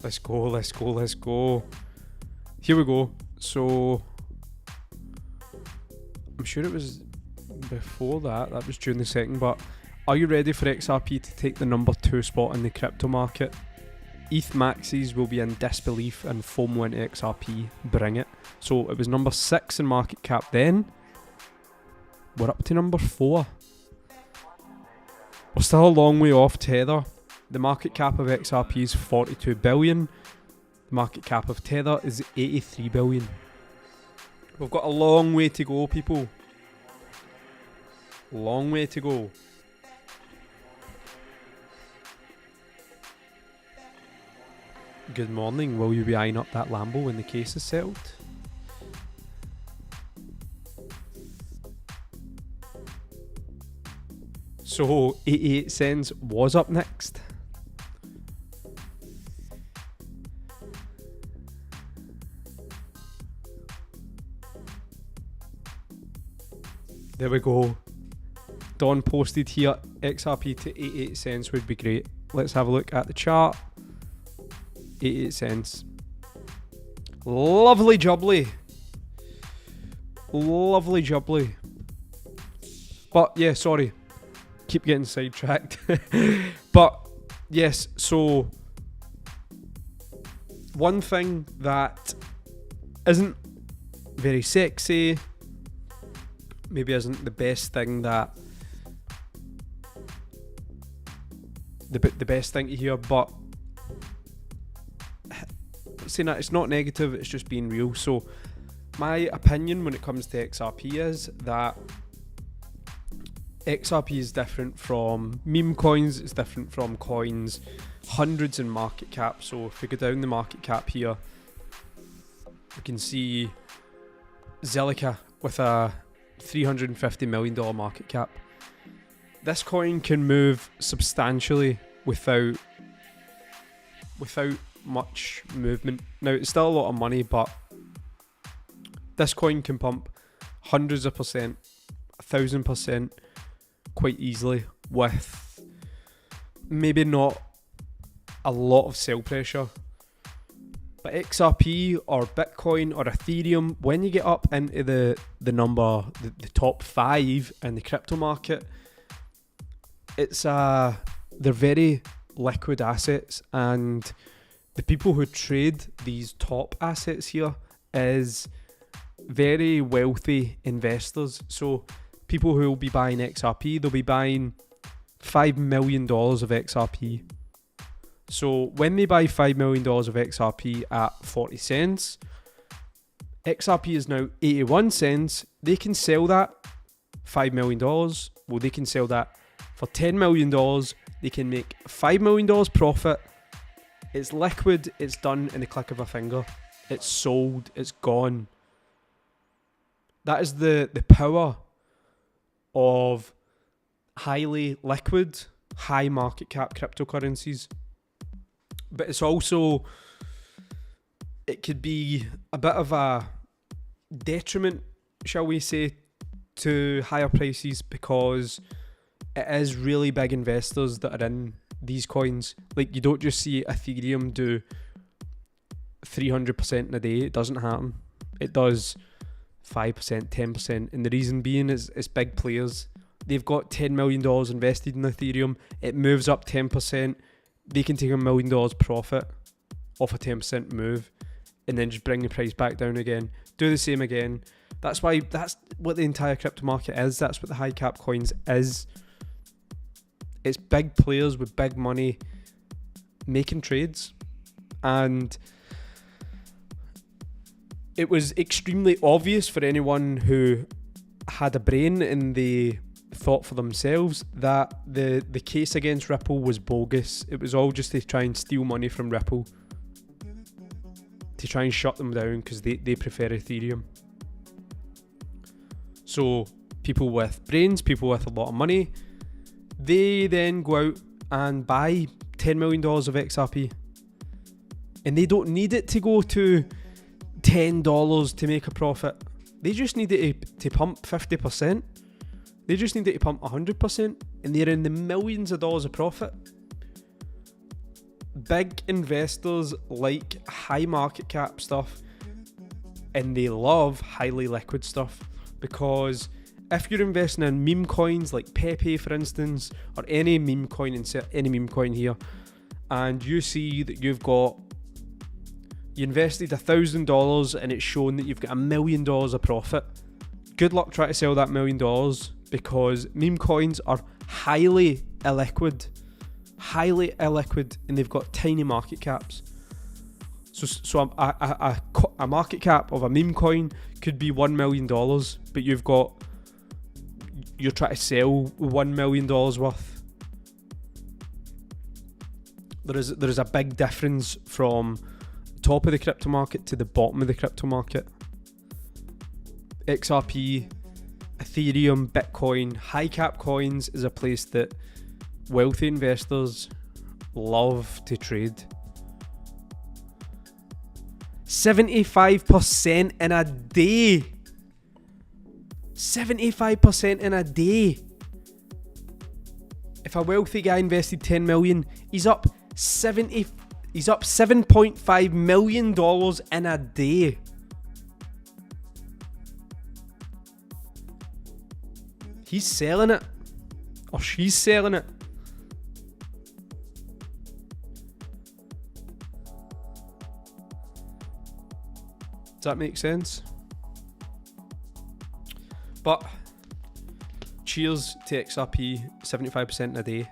Let's go, let's go, let's go. Here we go. So, I'm sure it was before that was during the second, but are you ready for XRP to take the number 2 spot in the crypto market? ETH maxis will be in disbelief and FOMO into XRP, bring it. So it was number 6 in market cap then, we're up to number 4. We're still a long way off Tether. The market cap of XRP is 42 billion, the market cap of Tether is 83 billion. We've got a long way to go, people. Long way to go. Good morning. Will you be eyeing up that Lambo when the case is settled? So 88 cents was up next. There we go. Don posted here, XRP to 88 cents would be great. Let's have a look at the chart. 88 cents. Lovely jubbly. Lovely jubbly. But yeah, sorry. Keep getting sidetracked. But yes, so one thing that isn't very sexy, maybe isn't the best thing that the best thing to hear, but saying that it's not negative, it's just being real. So my opinion when it comes to XRP is that XRP is different from meme coins, it's different from coins hundreds in market cap. So if we go down the market cap here, we can see Zilliqa with a $350 million market cap. This coin can move substantially without without much movement. Now, it's still a lot of money, but this coin can pump hundreds of percent, 1,000% quite easily with maybe not a lot of sell pressure. But XRP or Bitcoin or Ethereum, when you get up into the top 5 in the crypto market, they're very liquid assets, and the people who trade these top assets here is very wealthy investors. So people who will be buying XRP, they'll be buying $5 million of XRP. So when they buy $5 million of XRP at 40 cents, XRP is now 81 cents. They can sell that $5 million. Well, they can sell that for $10 million. They can make $5 million profit. It's liquid. It's done in the click of a finger. It's sold. It's gone. That is the power of highly liquid, high market cap cryptocurrencies. But it's also, it could be a bit of a detriment, shall we say, to higher prices, because it is really big investors that are in these coins. Like, you don't just see Ethereum do 300% in a day. It doesn't happen. It does 5%, 10%. And the reason being is it's big players. They've got $10 million invested in Ethereum. It moves up 10%. They can take $1 million profit off a 10% move and then just bring the price back down again. Do the same again. That's what the entire crypto market is. That's what the high cap coins is. It's big players with big money making trades. And it was extremely obvious for anyone who had a brain and they thought for themselves that the case against Ripple was bogus. It was all just to try and steal money from Ripple, to try and shut them down because they prefer Ethereum. So people with brains, people with a lot of money, they then go out and buy $10 million of XRP, and they don't need it to go to $10 to make a profit. They just need it to pump 50%. They just need it to pump 100%, and they're in the millions of dollars of profit. Big investors like high market cap stuff, and they love highly liquid stuff, because if you're investing in meme coins like Pepe, for instance, or any meme coin, insert any meme coin here, and you see that you invested $1,000 and it's shown that you've got $1 million of profit, good luck trying to sell that $1 million, because meme coins are highly illiquid, and they've got tiny market caps. So a market cap of a meme coin could be $1 million, but you're trying to sell $1 million worth. There is a big difference from top of the crypto market to the bottom of the crypto market. XRP, Ethereum, Bitcoin, high cap coins is a place that wealthy investors love to trade. 75% in a day. 75% in a day. If a wealthy guy invested 10 million, he's up $7.5 million in a day. He's selling it, or she's selling it. Does that make sense? But cheers to XRP, 75% in a day.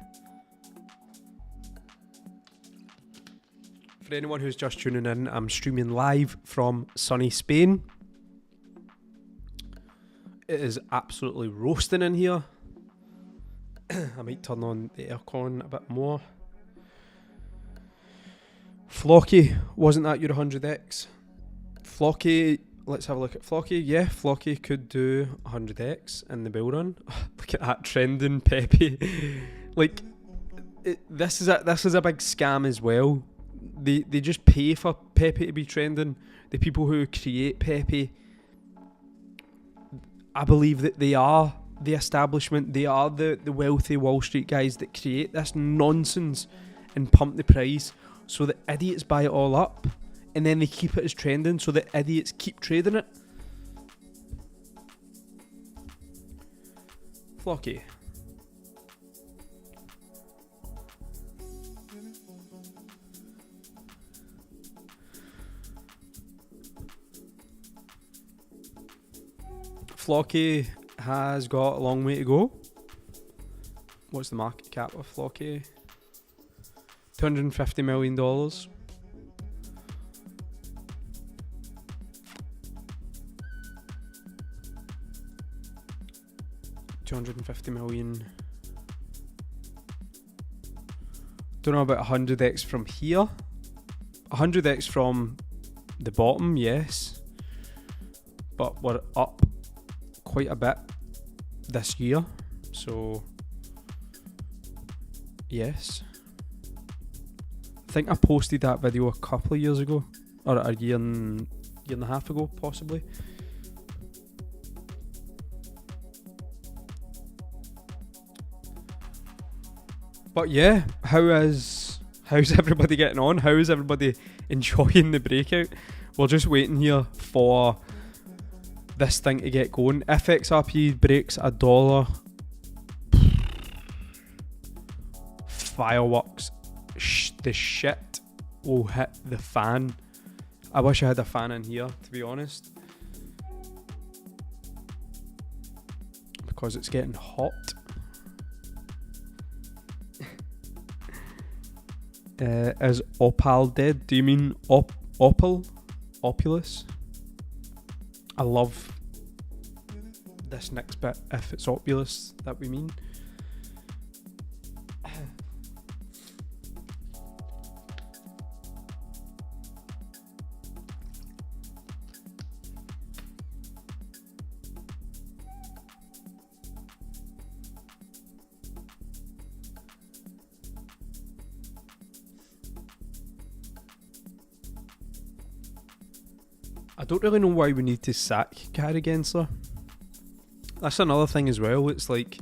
For anyone who's just tuning in, I'm streaming live from sunny Spain. It is absolutely roasting in here. I might turn on the aircon a bit more. Flocky, wasn't that your 100x? Flocky, let's have a look at Flocky. Yeah, Flocky could do 100x in the bull run. Look at that trending Pepe. Like, this is a big scam as well. they just pay for Pepe to be trending. The people who create Pepe, I believe that they are the establishment. They are the wealthy Wall Street guys that create this nonsense and pump the price so that idiots buy it all up, and then they keep it as trending so that idiots keep trading it. Flocky. Flocky has got a long way to go. What's the market cap of Flocky? $250 million. $250 million. Don't know about 100x from here. 100x from the bottom, yes. But we're up quite a bit this year, so yes. I think I posted that video a couple of years ago, or a year and a half ago possibly. But yeah, how's everybody getting on? How is everybody enjoying the breakout? We're just waiting here for this thing to get going. If XRP breaks $1, fireworks, the shit will hit the fan. I wish I had a fan in here, to be honest, because it's getting hot. Is Opal dead? Do you mean Opulous? I love this next bit, if it's Opulous that we mean. I don't really know why we need to sack Gary Gensler. That's another thing as well. It's like,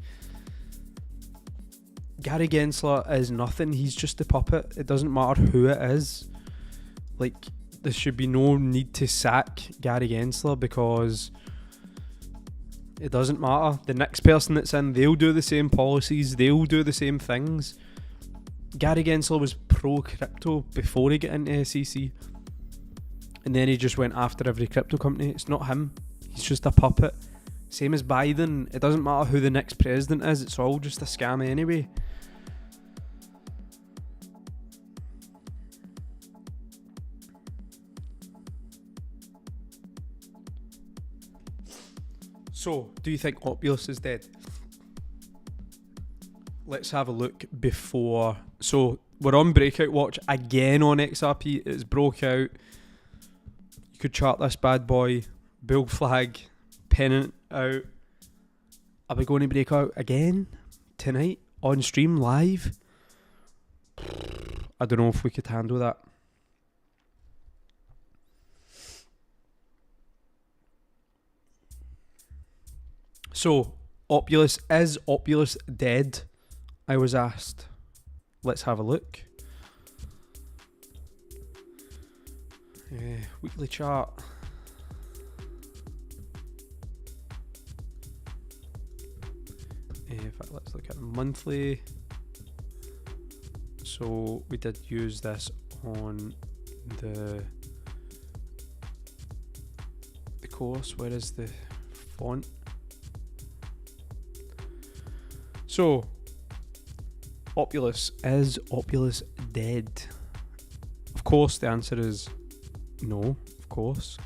Gary Gensler is nothing. He's just a puppet. It doesn't matter who it is. Like, there should be no need to sack Gary Gensler because it doesn't matter. The next person that's in, they'll do the same policies. They'll do the same things. Gary Gensler was pro-crypto before he got into SEC. And then he just went after every crypto company. It's not him. He's just a puppet. Same as Biden. It doesn't matter who the next president is. It's all just a scam anyway. So, do you think Opulous is dead? Let's have a look before. So, we're on Breakout Watch again on XRP. It's broke out. You could chart this bad boy. Bull flag. Pennant out. Are we going to break out again tonight on stream live? I don't know if we could handle that. So, Opulous, is Opulous dead? I was asked. Let's have a look. Weekly chart. In fact, let's look at monthly. So we did use this on the course. Where is the font? So, Opulous, is Opulous dead? Of course, the answer is no, of course.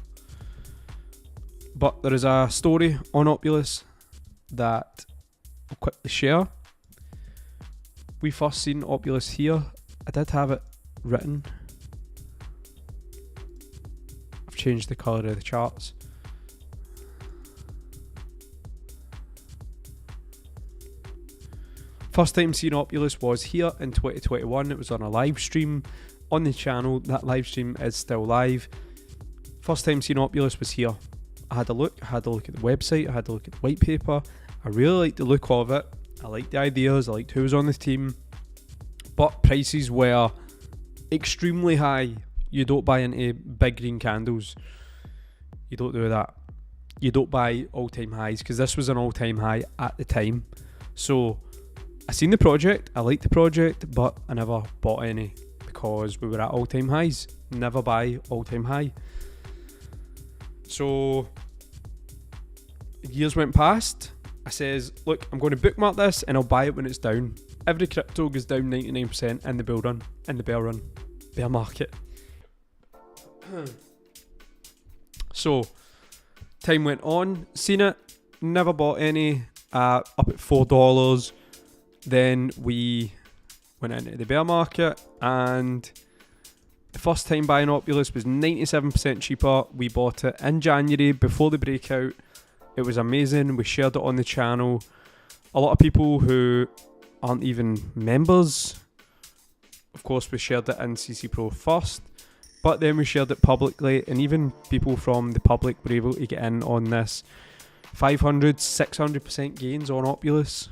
But there is a story on Opulous that I'll quickly share. We first seen Opulous here. I did have it written. I've changed the colour of the charts. First time seeing Opulous was here in 2021. It was on a live stream. on the channel. That live stream is still live. First time seeing Opulous was here. I had a look at the website, I had a look at the white paper. I really liked the look of it. I liked the ideas, I liked who was on the team. But prices were extremely high. You don't buy into big green candles. You don't do that. You don't buy all-time highs, because this was an all-time high at the time. So I seen the project, I liked the project, but I never bought any because we were at all-time highs. Never buy all-time high. So years went past. I says, look, I'm going to bookmark this and I'll buy it when it's down. Every crypto goes down 99% in the bear market. So time went on, seen it, never bought any. Up at $4. Then we went into the bear market, and the first time buying Opulous was 97% cheaper. We bought it in January before the breakout. It was amazing. We shared it on the channel. A lot of people who aren't even members, of course, we shared it in CC Pro first, but then we shared it publicly, and even people from the public were able to get in on this 500, 600% gains on Opulous.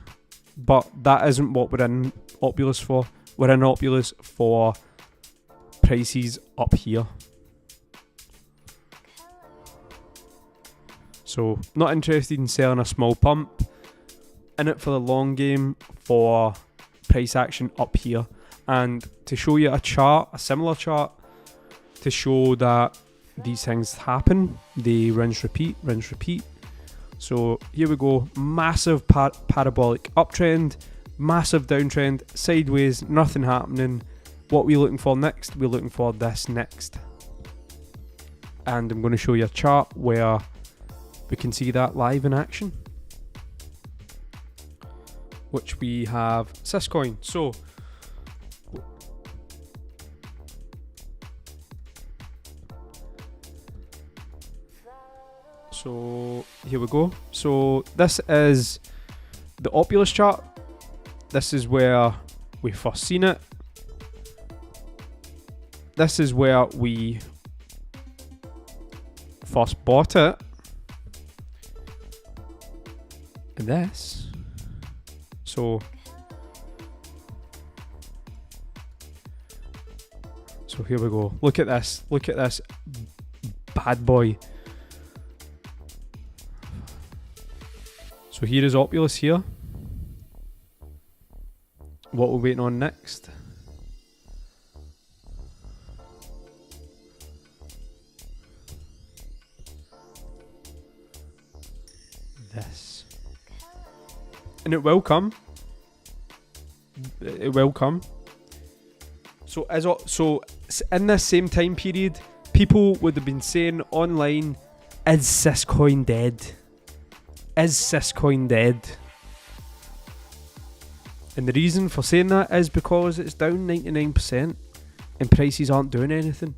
But that isn't what we're in Opulous for. We're in Opulous for prices up here. So not interested in selling a small pump. In it for the long game, for price action up here. And to show you a chart, a similar chart, to show that these things happen. They rinse, repeat, rinse, repeat. So here we go, massive parabolic uptrend, massive downtrend, sideways, nothing happening. What we're looking for next? We're looking for this next. And I'm going to show you a chart where we can see that live in action. Which we have SwissCoin. So here we go. So this is the Opulous chart. This is where we first seen it. This is where we first bought it. And this. So here we go. Look at this. Look at this bad boy. So here is Opulous here. What we're waiting on next. This. And it will come. It will come. So in this same time period, people would have been saying online, is SwissCoin dead? Is SwissCoin dead? And the reason for saying that is because it's down 99% and prices aren't doing anything.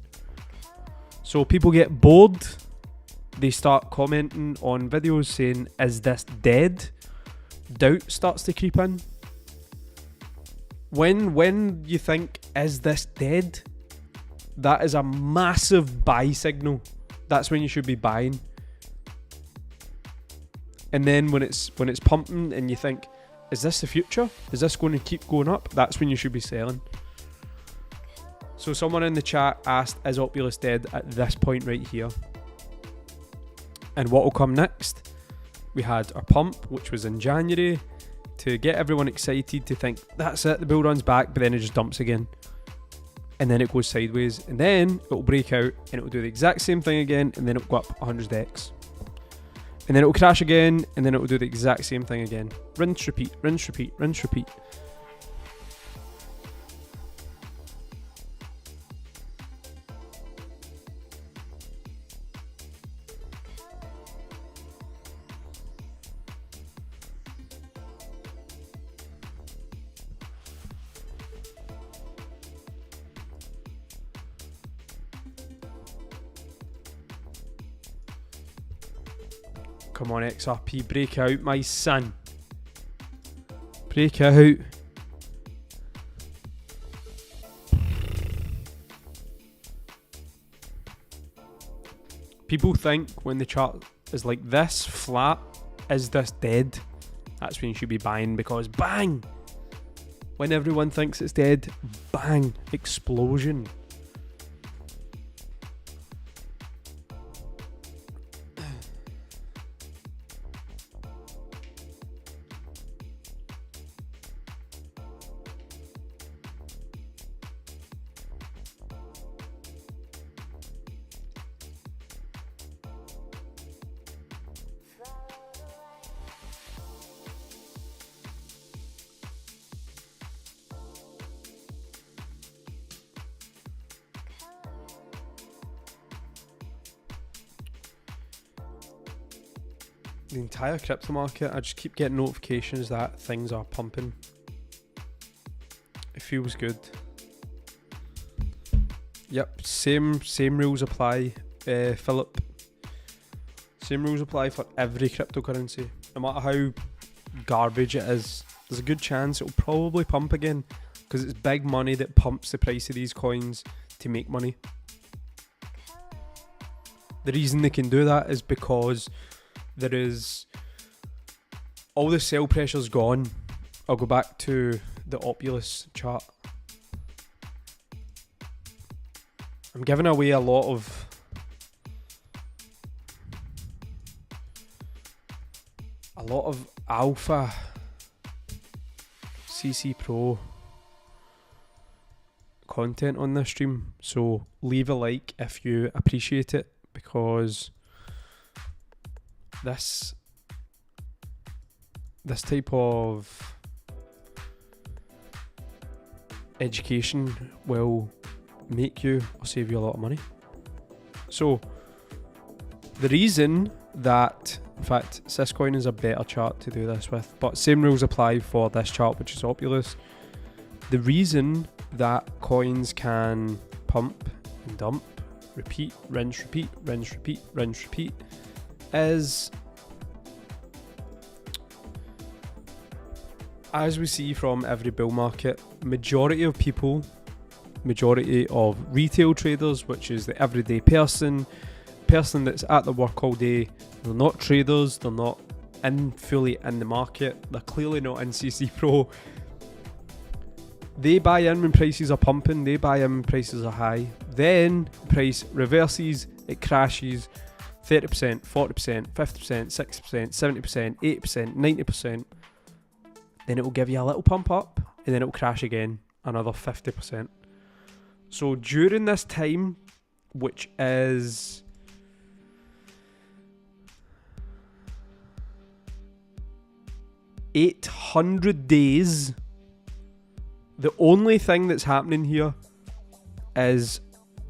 So people get bored. They start commenting on videos saying, is this dead? Doubt starts to creep in. When you think, is this dead? That is a massive buy signal. That's when you should be buying. And then when it's pumping and you think, is this the future? Is this going to keep going up? That's when you should be selling. So someone in the chat asked, is Opulous dead at this point right here? And what will come next? We had our pump, which was in January, to get everyone excited to think, that's it, the bull run's back, but then it just dumps again. And then it goes sideways, and then it will break out, and it will do the exact same thing again, and then it will go up 100x. And then it will crash again, and then it will do the exact same thing again. Rinse, repeat, rinse, repeat, rinse, repeat. Come on, XRP, break out, my son. Break out. People think when the chart is like this, flat, is this dead? That's when you should be buying, because bang! When everyone thinks it's dead, bang! Explosion. The entire crypto market, I just keep getting notifications that things are pumping. It feels good. Yep, same rules apply, Philip. Same rules apply for every cryptocurrency. No matter how garbage it is, there's a good chance it'll probably pump again, because it's big money that pumps the price of these coins to make money. The reason they can do that is because there is all the sell pressure's gone. I'll go back to the Opulous chart. I'm giving away a lot of alpha CC Pro content on this stream, so leave a like if you appreciate it, because this type of education will make you or save you a lot of money. So the reason that, in fact, Syscoin is a better chart to do this with, but same rules apply for this chart, which is Opulous. The reason that coins can pump and dump, repeat, rinse, repeat, rinse, repeat, rinse, repeat, is, as we see from every bull market, majority of retail traders, which is the everyday person that's at the work all day, they're not traders, they're not fully in the market, they're clearly not in CC Pro. They buy in when prices are pumping, they buy in when prices are high, then price reverses, it crashes 30%, 40%, 50%, 60%, 70%, 80%, 90%. Then it will give you a little pump up, and then it will crash again, another 50%. So during this time, which is $800 days, the only thing that's happening here is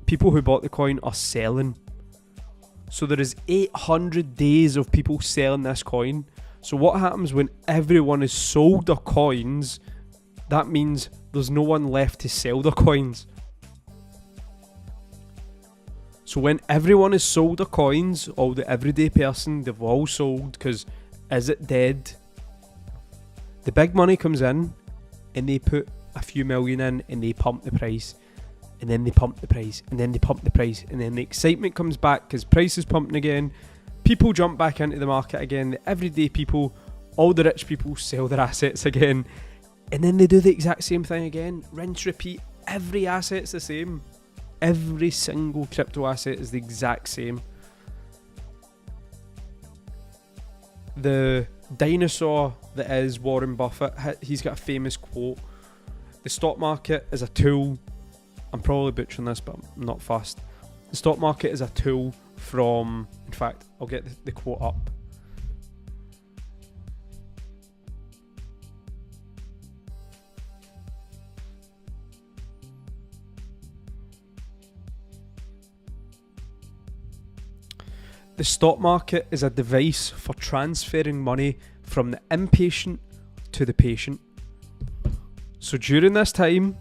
people who bought the coin are selling. So there is 800 days of people selling this coin. So what happens when everyone has sold their coins? That means there's no one left to sell their coins. So when everyone has sold their coins, all the everyday person, they've all sold, because is it dead? The big money comes in and they put a few million in and they pump the price, and then they pump the price, and then they pump the price, and then the excitement comes back because price is pumping again. People jump back into the market again. The everyday people, all the rich people sell their assets again, and then they do the exact same thing again. Rinse, repeat. Every asset's the same. Every single crypto asset is the exact same. The dinosaur that is Warren Buffett, he's got a famous quote: the stock market is a tool. I'm probably butchering this, but I'm not fast. The stock market is a tool from, in fact, I'll get the quote up. The stock market is a device for transferring money from the impatient to the patient. So during this time,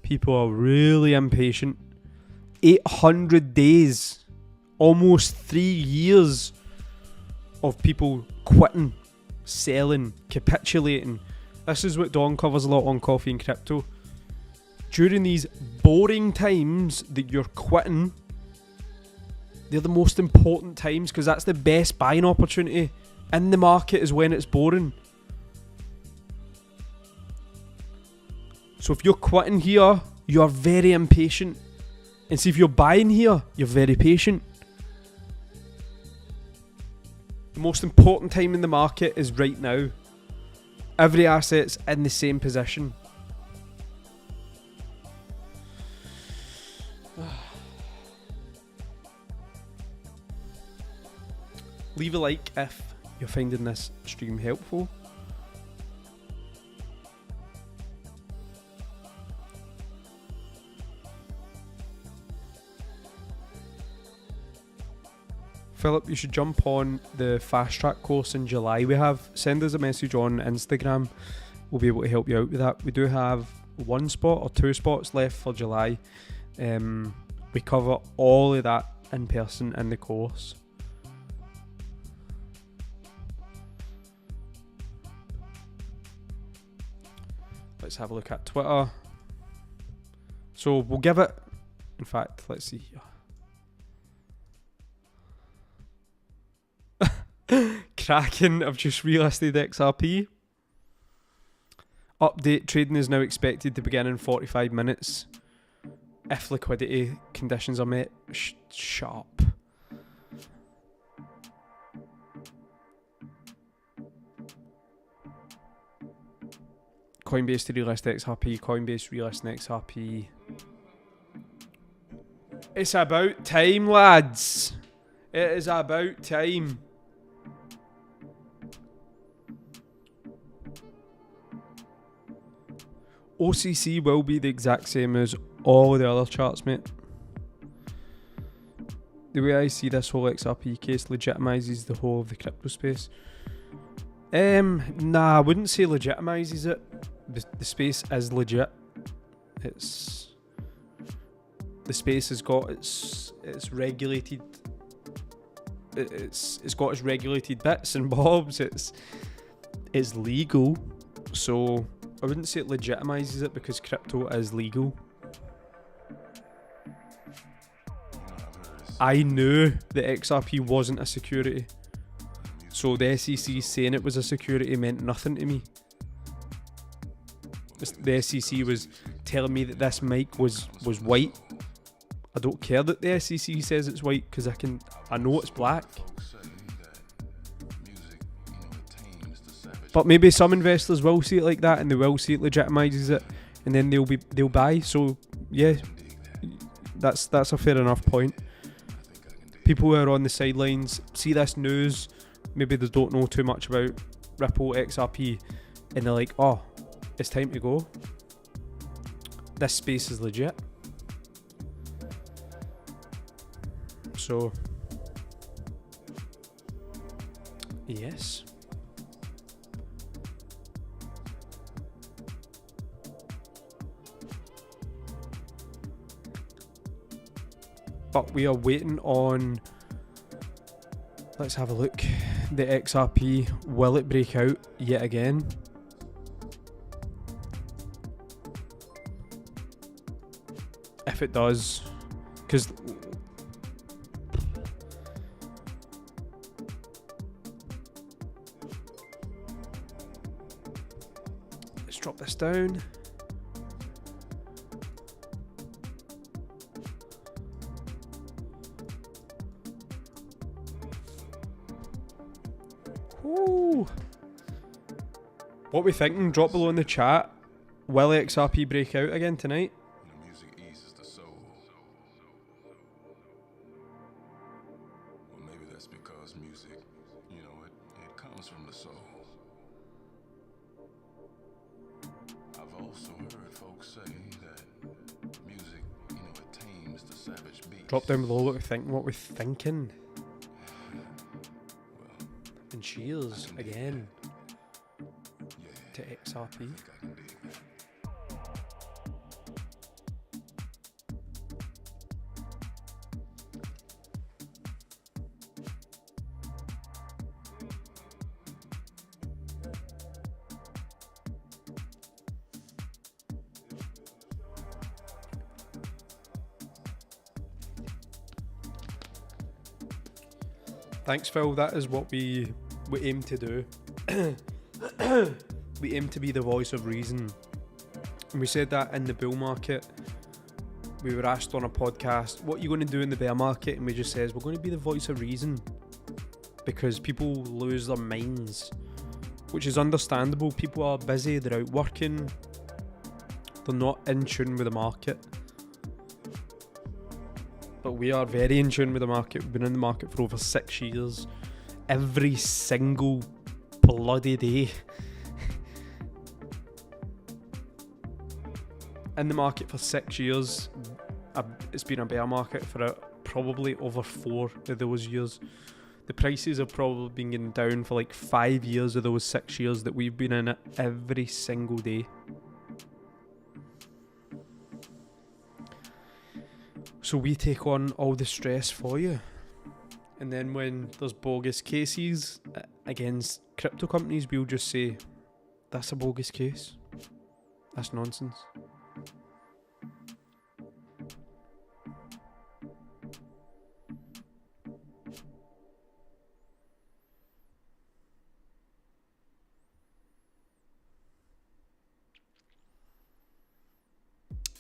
people are really impatient. 800 days, almost 3 years of people quitting, selling, capitulating. This is what Don covers a lot on Coffee and Crypto. During these boring times that you're quitting, They're the most important times because that's the best buying opportunity in the market is when it's boring. So if you're quitting here, you're very impatient. And see if you're buying here, you're very patient. The most important time in the market is right now. Every asset's in the same position. Leave a like if you're finding this stream helpful. Philip, you should jump on the fast track course in July we have. Send us a message on Instagram. We'll be able to help you out with that. We do have 1 spot or 2 spots left for July. We cover all of that in person in the course. Let's have a look at Twitter. So we'll give it, in fact, let's see here. Kraken, I've just relisted XRP. Update, trading is now expected to begin in 45 minutes. If liquidity conditions are met. Sharp. Coinbase to relist XRP. Coinbase relisting XRP. It's about time, lads. It is about time. OCC will be the exact same as all of the other charts, mate. The way I see this whole XRP case legitimizes the whole of the crypto space. Nah, I wouldn't say legitimizes it. The space is legit. The space has got its regulated. It's got its regulated bits and bobs. It's legal, so I wouldn't say it legitimizes it because crypto is legal. I knew that XRP wasn't a security, so the SEC saying it was a security meant nothing to me. The SEC was telling me that this mic was white. I don't care that the SEC says it's white because I know it's black. But maybe some investors will see it like that and they will see it legitimizes it and then they'll buy. So yeah, that's a fair enough point. People who are on the sidelines see this news, maybe they don't know too much about Ripple, XRP, and they're like, oh, it's time to go. This space is legit. So yes. But we are waiting on, let's have a look, the XRP. Will it break out yet again? If it does, because let's drop this down. Ooh. What we thinking? Drop below in the chat. Will XRP break out again tonight? Music eases the soul. Well, maybe that's because music, it comes from the soul. I've also heard folks say that music, it tames the savage beast. Drop down below what we're thinking. And cheers again to XRP. Thanks, Phil. That is what we aim to do. We aim to be the voice of reason. And we said that in the bull market. We were asked on a podcast, what are you going to do in the bear market? And we just says, we're going to be the voice of reason. Because people lose their minds. Which is understandable. People are busy, they're out working. They're not in tune with the market. But we are very in tune with the market. We've been in the market for over 6 years. Every single bloody day. In the market for 6 years. It's been a bear market for probably over 4 of those years. The prices have probably been getting down for like 5 years of those 6 years that we've been in it every single day. So we take on all the stress for you. And then when there's bogus cases against crypto companies, we'll just say, that's a bogus case. That's nonsense.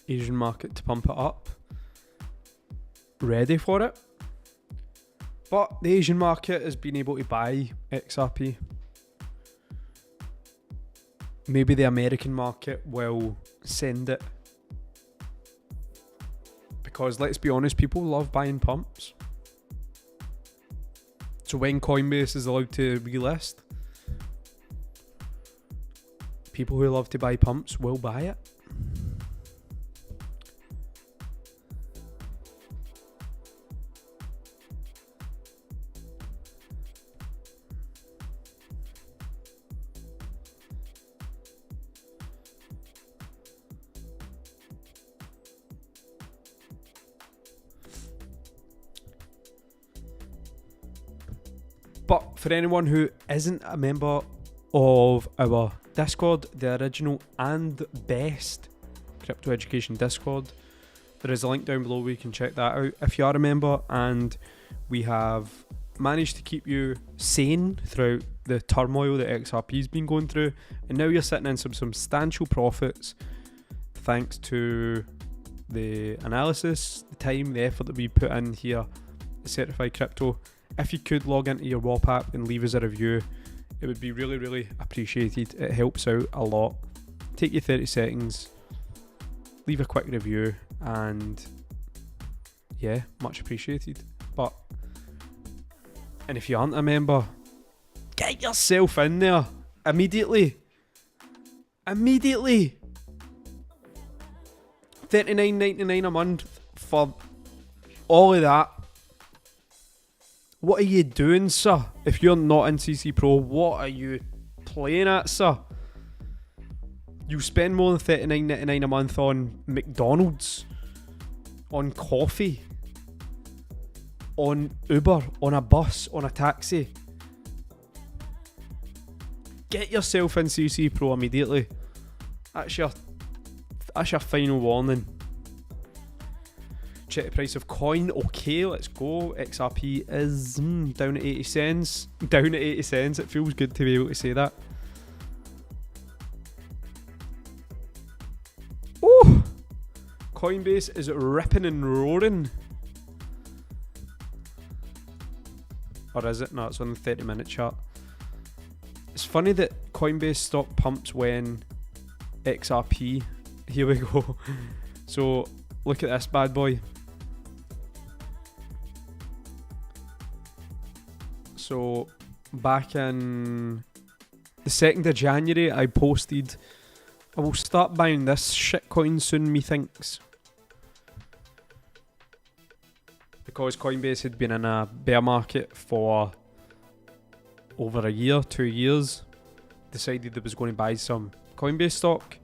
Asian market to pump it up. Ready for it. But the Asian market has been able to buy XRP. Maybe the American market will send it. Because let's be honest, people love buying pumps. So when Coinbase is allowed to relist, people who love to buy pumps will buy it. But for anyone who isn't a member of our Discord, the original and best crypto education Discord, there is a link down below where you can check that out if you are a member. And we have managed to keep you sane throughout the turmoil that XRP's been going through, and now you're sitting in some substantial profits thanks to the analysis, the time, the effort that we put in here at Certified Crypto. If you could log into your WAP app and leave us a review, it would be really, really appreciated. It helps out a lot. Take you 30 seconds, leave a quick review, and yeah, much appreciated. And if you aren't a member, get yourself in there immediately. $39.99 a month for all of that. What are you doing, sir? If you're not in CC Pro, what are you playing at, sir? You spend more than $39.99 a month on McDonald's, on coffee, on Uber, on a bus, on a taxi. Get yourself in CC Pro immediately. That's your final warning. Check the price of coin. Okay, let's go. XRP is down at 80 cents. Down at 80 cents. It feels good to be able to say that. Oh! Coinbase is ripping and roaring. Or is it? No, it's on the 30-minute chart. It's funny that Coinbase stock pumps when XRP. Here we go. So, look at this bad boy. So, back in the 2nd of January, I posted, I will start buying this shitcoin soon, methinks. Because Coinbase had been in a bear market for over a year, 2 years, decided it was going to buy some Coinbase stock.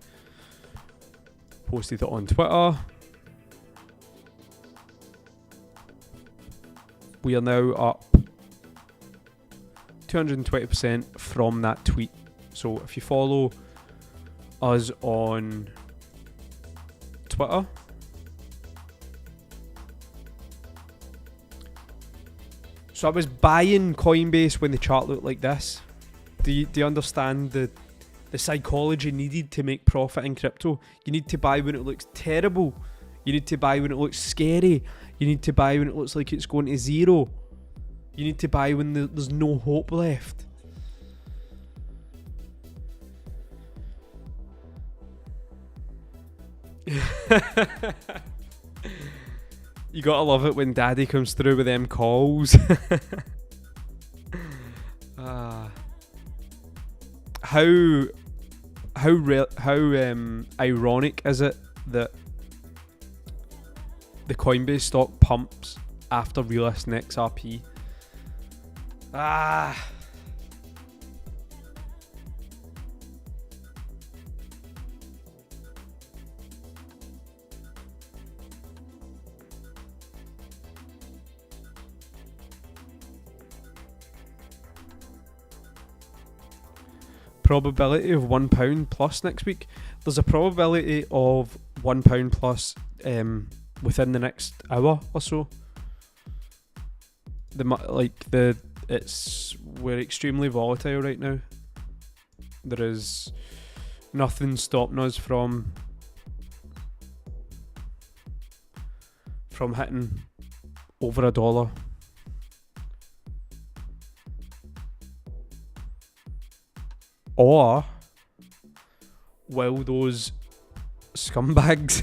Posted it on Twitter. We are now up 220% from that tweet. So if you follow us on Twitter, So I was buying Coinbase when the chart looked like this. Do you understand the psychology needed to make profit in crypto? You need to buy when it looks terrible. You need to buy when it looks scary. You need to buy when it looks like it's going to zero. You need to buy when there's no hope left. You gotta love it when daddy comes through with them calls. How ironic is it that the Coinbase stock pumps after relisting XRP? Probability of £1 plus next week. There's a probability of £1 plus within the next hour or so. We're extremely volatile right now. There is nothing stopping us from hitting over $1. Or will those scumbags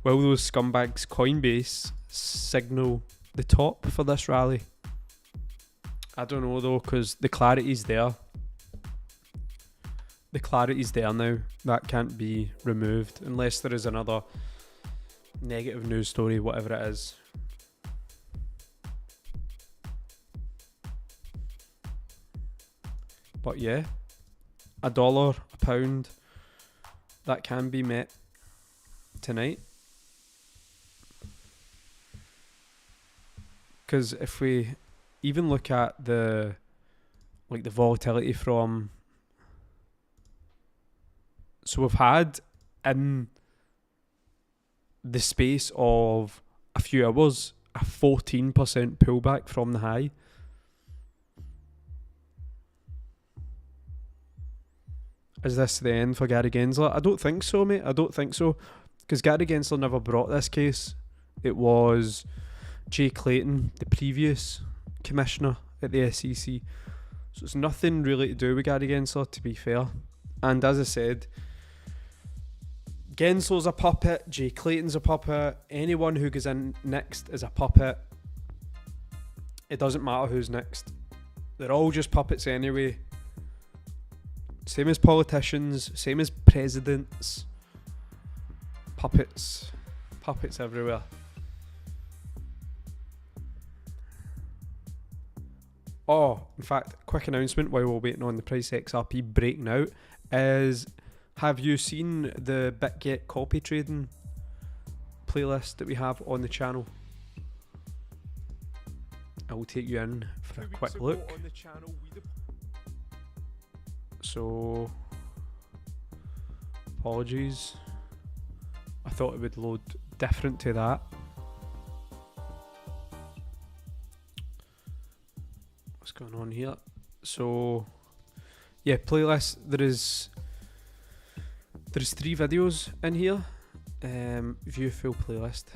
Coinbase signal the top for this rally? I don't know though, because the clarity's there. The clarity's there now. That can't be removed unless there is another negative news story, whatever it is. But yeah, $1, £1, that can be met tonight. Because if we even look at the volatility from, so we've had in the space of a few hours a 14% pullback from the high. Is this the end for Gary Gensler? I don't think so, mate. I don't think so. Because Gary Gensler never brought this case. It was Jay Clayton, the previous commissioner at the SEC. So it's nothing really to do with Gary Gensler, to be fair. And as I said, Gensler's a puppet, Jay Clayton's a puppet, anyone who goes in next is a puppet. It doesn't matter who's next. They're all just puppets anyway. Same as politicians, same as presidents. Puppets. Puppets everywhere. Oh, in fact, quick announcement while we're waiting on the price XRP breaking out is, have you seen the BitGET copy trading playlist that we have on the channel? I will take you in for a quick look. On the channel, so, apologies. I thought it would load different to that. What's going on here? So, yeah, playlist. There's 3 videos in here. View full playlist.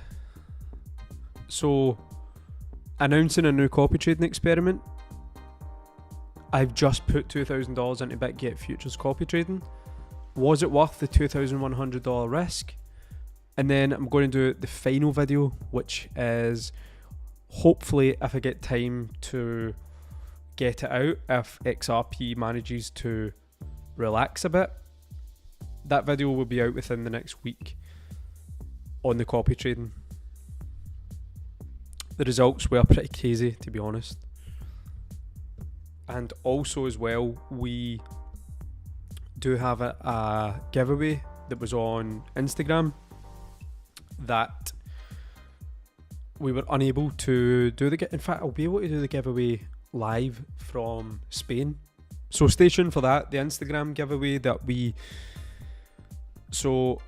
So, announcing a new copy trading experiment. I've just put $2,000 into BitGET futures copy trading. Was it worth the $2,100 risk? And then I'm going to do the final video, which is hopefully, if I get time to get it out, if XRP manages to relax a bit, that video will be out within the next week on the copy trading. The results were pretty crazy, to be honest. And also as well, we do have a giveaway that was on Instagram that we were unable to do in fact, I'll be able to do the giveaway live from Spain. So stay tuned for that, the Instagram giveaway that so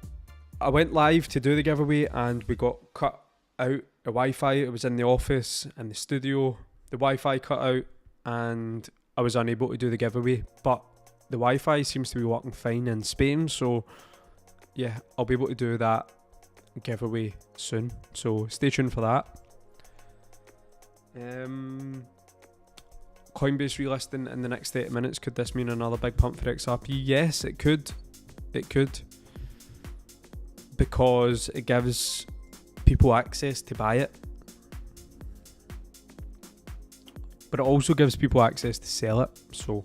I went live to do the giveaway and we got cut out a Wi-Fi. It was in the office and the studio. the Wi-Fi cut out and I was unable to do the giveaway, but the Wi-Fi seems to be working fine in Spain, so yeah, I'll be able to do that giveaway soon, so stay tuned for that. Coinbase relisting in the next 30 minutes. Could this mean another big pump for XRP? Yes, it could. It could. Because it gives people access to buy it. But it also gives people access to sell it. So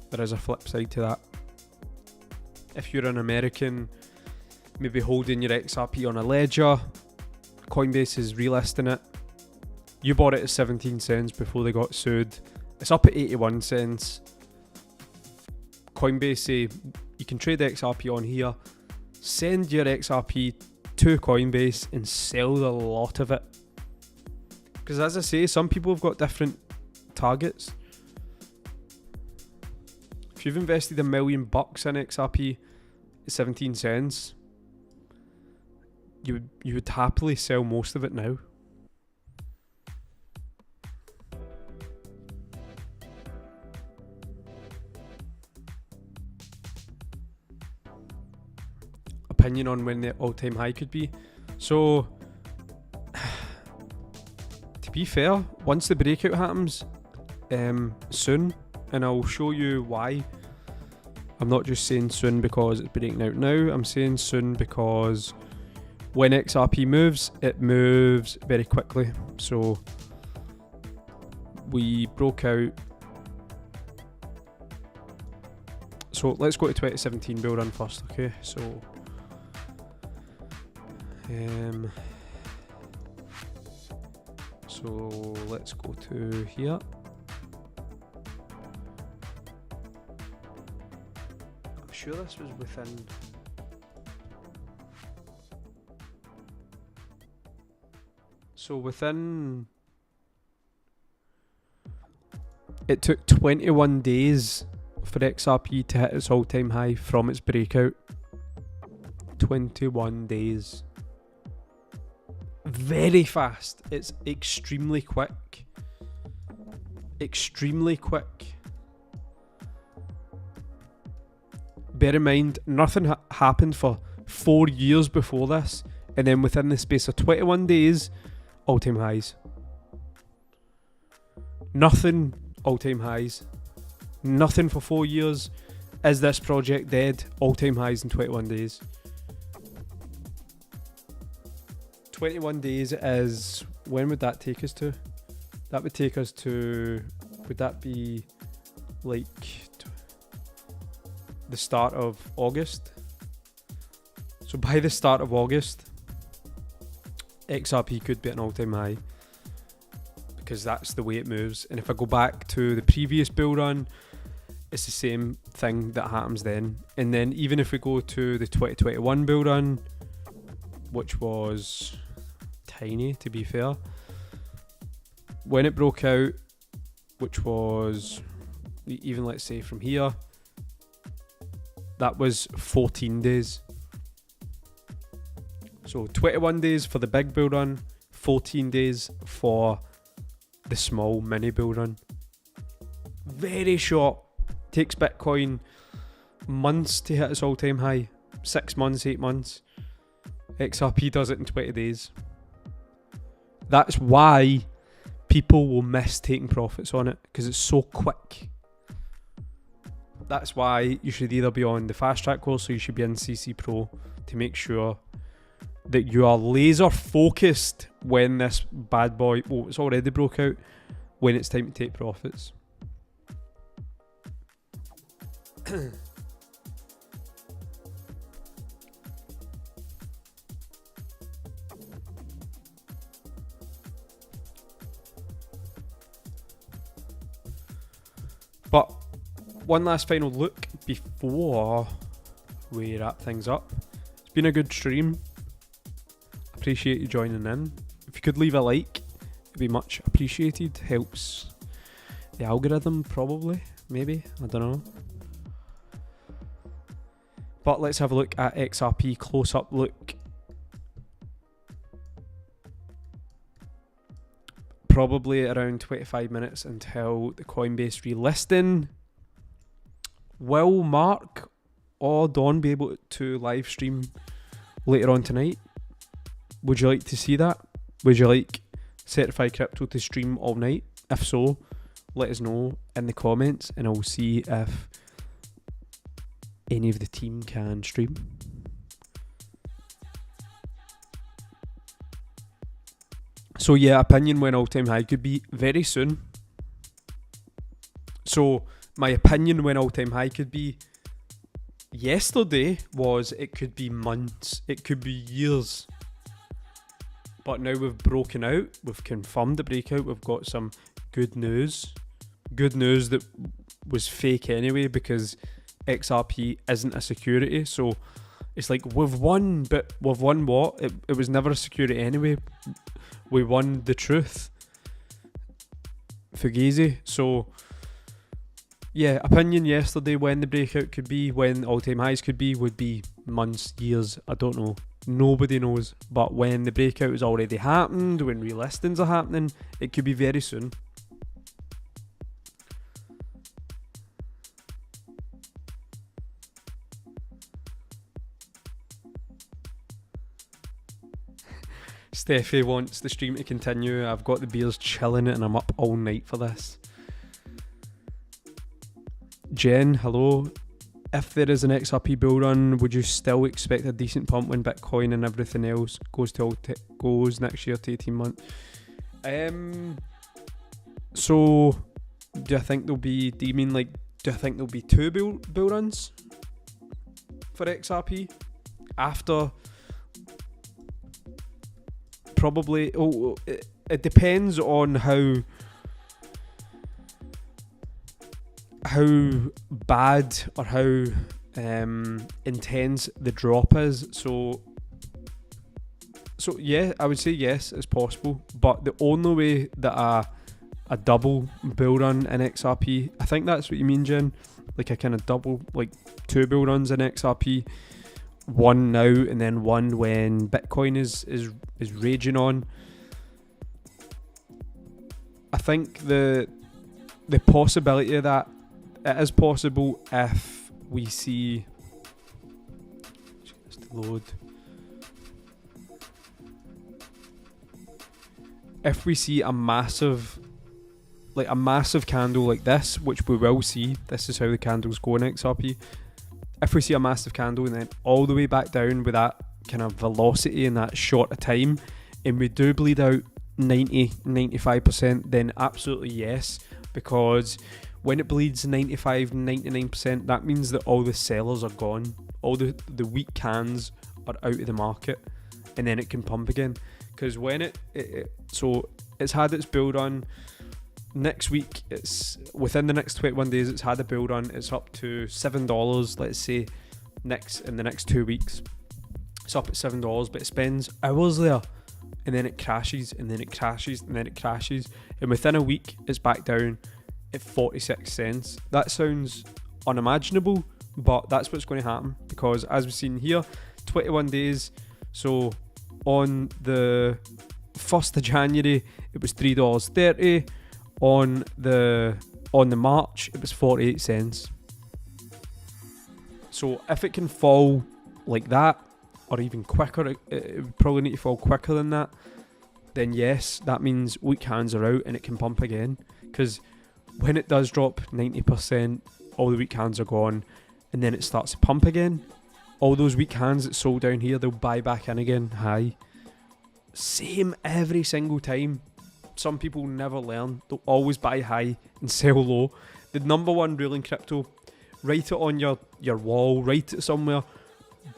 there is a flip side to that. If you're an American, maybe holding your XRP on a ledger, Coinbase is relisting it. You bought it at 17 cents before they got sued. It's up at 81 cents. Coinbase say you can trade XRP on here. Send your XRP to Coinbase and sell the lot of it. Because as I say, some people have got different targets. If you've invested $1 million in XRP at 17 cents, you would happily sell most of it now. Opinion on when the all-time high could be. So, to be fair, once the breakout happens, soon, and I'll show you why. I'm not just saying soon because it's breaking out now. I'm saying soon because when XRP moves, it moves very quickly. So we broke out. So let's go to 2017 bull run first, okay? So let's go to here. I'm sure this was within. So within. It took 21 days for XRP to hit its all-time high from its breakout. 21 days. Very fast. It's extremely quick. Extremely quick. Bear in mind, nothing happened for 4 years before this, and then within the space of 21 days, all-time highs. Nothing all-time highs. Nothing for 4 years. Is this project dead? All-time highs in 21 days. 21 days is, when would that take us to? That would take us to, would that be like the start of August? So by the start of August, XRP could be at an all-time high, because that's the way it moves. And if I go back to the previous bull run, it's the same thing that happens then. And then even if we go to the 2021 bull run, which was tiny, to be fair, when it broke out, which was, even let's say from here, that was 14 days. So 21 days for the big bull run, 14 days for the small mini bull run. Very short. Takes Bitcoin months to hit its all-time high. 6 months, 8 months. XRP does it in 20 days. That's why people will miss taking profits on it, because it's so quick. That's why you should either be on the fast track course or you should be in CC Pro to make sure that you are laser focused when this bad boy, it's already broke out, when it's time to take profits. But one last final look before we wrap things up. It's been a good stream. Appreciate you joining in. If you could leave a like, it'd be much appreciated. Helps the algorithm, probably, maybe, I don't know. But let's have a look at XRP, close-up look. probably around 25 minutes until the Coinbase relisting. Will Mark or Don be able to live stream later on tonight? Would you like to see that? Would you like Certified Crypto to stream all night? If so, let us know in the comments and I'll see if any of the team can stream. So yeah, opinion when all-time high could be very soon. So my opinion when all-time high could be yesterday was it could be months, it could be years. But now we've broken out, we've confirmed the breakout, we've got some good news. Good news that was fake anyway because XRP isn't a security. So it's like we've won, but we've won what? It was never a security anyway. We won the truth. Fugazi. So yeah, opinion yesterday when the breakout could be, when all-time highs could be, would be months, years, I don't know. Nobody knows. But when the breakout has already happened, when relistings are happening, it could be very soon. Steffi wants the stream to continue. I've got the beers chilling and I'm up all night for this. Jen, hello. If there is an XRP bull run, would you still expect a decent pump when Bitcoin and everything else goes next year to 18 months? So do I think there'll be? Do you mean like? Do I think there'll be two bull runs for XRP after? Probably. Oh, it depends on how bad or how intense the drop is. So yeah, I would say yes, it's possible. But the only way that a double bull run in XRP, I think that's what you mean, Jen. Like a kind of double, like two bull runs in XRP. One now and then one when Bitcoin is raging on. I think the possibility of that, it is possible if we see just load. If we see a massive candle like this, which we will see, this is how the candles go in XRP. If we see a massive candle and then all the way back down with that kind of velocity in that short of time, and we do bleed out 90-95%, then absolutely yes, because when it bleeds 95-99%, that means that all the sellers are gone, all the weak cans are out of the market, and then it can pump again. Because when so it's had its build on. Next week, it's within the next 21 days, it's had a build on. It's up to $7, let's say, in the next 2 weeks. It's up at $7, but it spends hours there, and then it crashes, and then it crashes, and then it crashes, and within a week, it's back down at 46 cents. That sounds unimaginable, but that's what's going to happen, because as we've seen here, 21 days, so on the 1st of January, it was $3.30. On the March, it was 48 cents. So if it can fall like that, or even quicker, it would probably need to fall quicker than that, then yes, that means weak hands are out and it can pump again. Because when it does drop 90%, all the weak hands are gone, and then it starts to pump again. All those weak hands that sold down here, they'll buy back in again high. Same every single time. Some people never learn. They'll always buy high and sell low. The number one rule in crypto, write it on your wall, write it somewhere.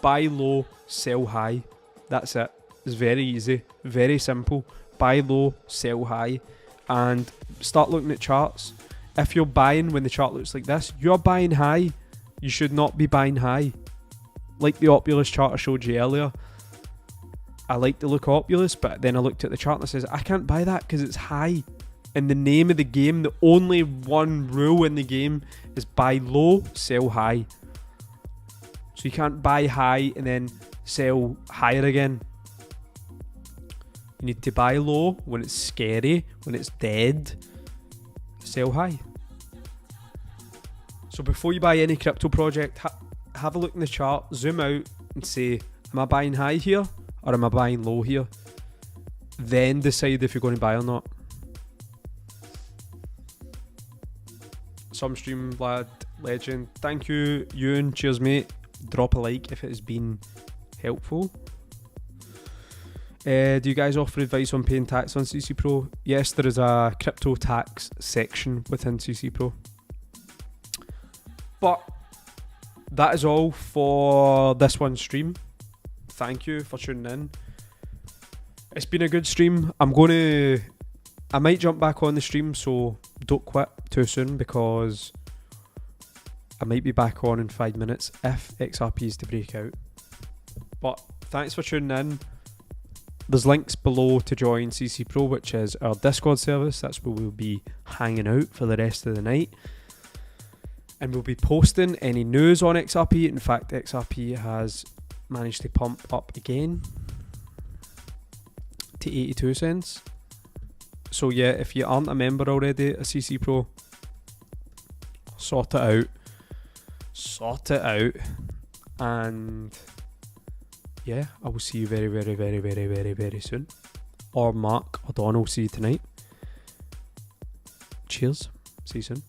Buy low, sell high. That's it. It's very easy, very simple. Buy low, sell high, and start looking at charts. If you're buying when the chart looks like this, you're buying high. You should not be buying high. Like the Opulous chart I showed you earlier. I like the look of Opulous, but then I looked at the chart and I says, I can't buy that because it's high. In the name of the game, the only one rule in the game is buy low, sell high. So you can't buy high and then sell higher again. You need to buy low when it's scary, when it's dead. Sell high. So before you buy any crypto project, have a look in the chart, zoom out and say, am I buying high here or am I buying low here? Then decide if you're going to buy or not. Some stream lad, legend. Thank you, Ewan. Cheers, mate. Drop a like if it has been helpful. Do you guys offer advice on paying tax on CC Pro? Yes, there is a crypto tax section within CC Pro. But that is all for this one stream. Thank you for tuning in. It's been a good stream. I might jump back on the stream, so don't quit too soon because I might be back on in 5 minutes if XRP is to break out. But thanks for tuning in. There's links below to join CC Pro, which is our Discord service. That's where we'll be hanging out for the rest of the night. And we'll be posting any news on XRP. In fact, XRP has managed to pump up again to 82 cents. So yeah, if you aren't a member already at CC Pro, sort it out. And yeah, I will see you very, very, very, very, very, very soon. Or Mark or Don will see you tonight. Cheers. See you soon.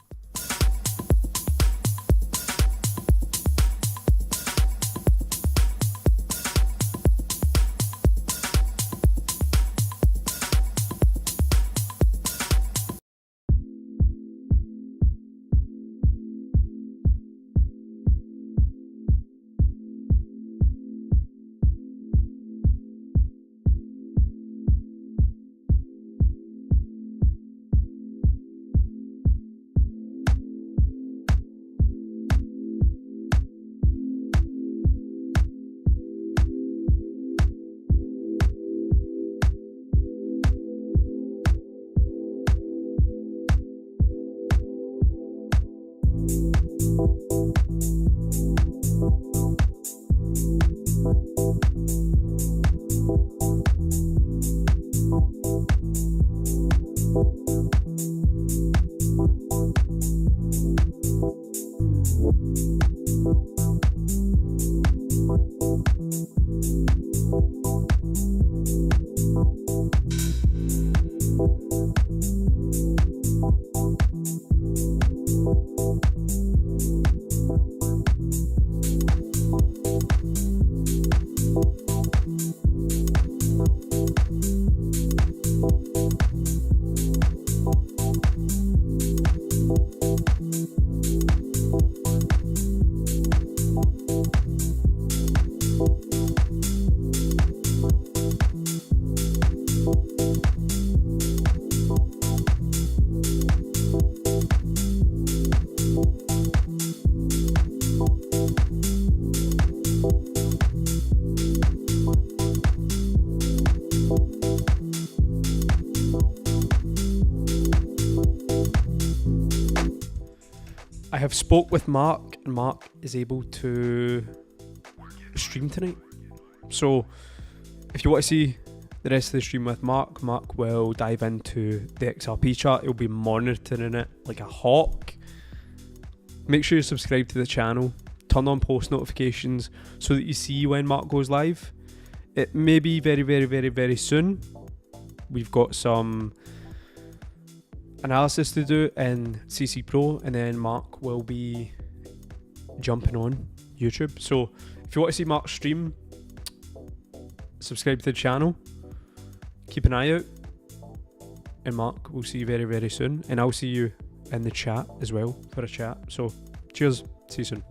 I have spoke with Mark, and Mark is able to stream tonight. So if you want to see the rest of the stream with Mark, Mark will dive into the XRP chart. He'll be monitoring it like a hawk. Make sure you subscribe to the channel, turn on post notifications so that you see when Mark goes live. It may be very, very, very, very soon. We've got some analysis to do in CC Pro, and then Mark will be jumping on YouTube. So if you want to see Mark stream, subscribe to the channel, keep an eye out, and Mark will see you very, very soon, and I'll see you in the chat as well for a chat. So cheers, see you soon.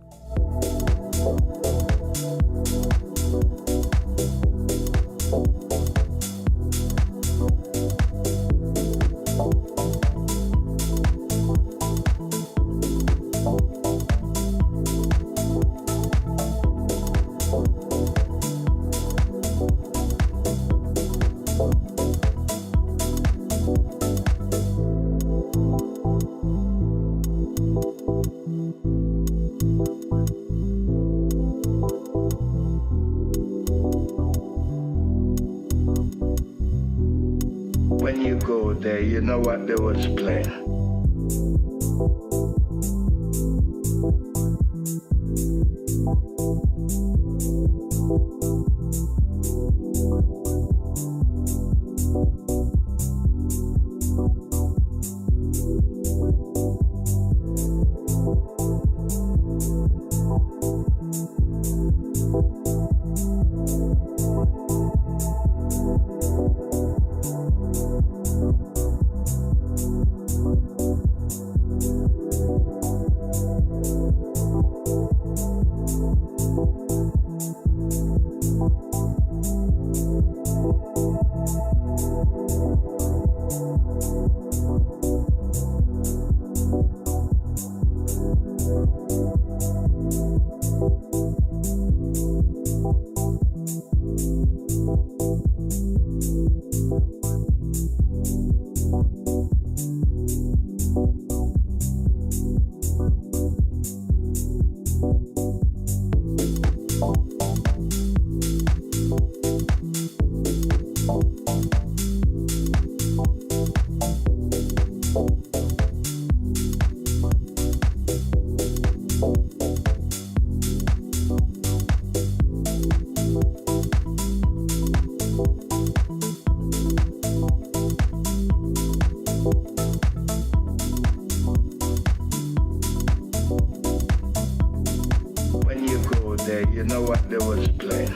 go there, you know what they was playing. You know what they was playing.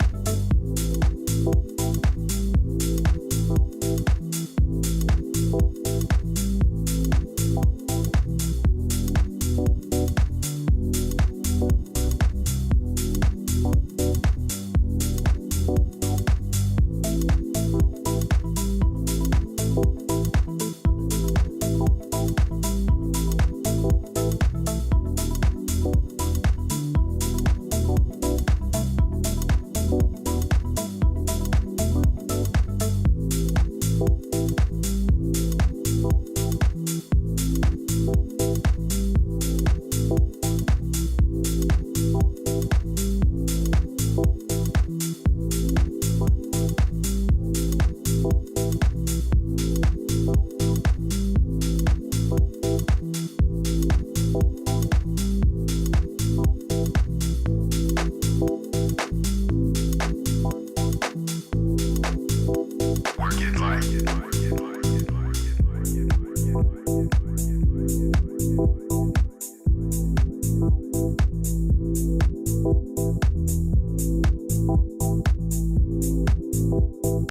Work it like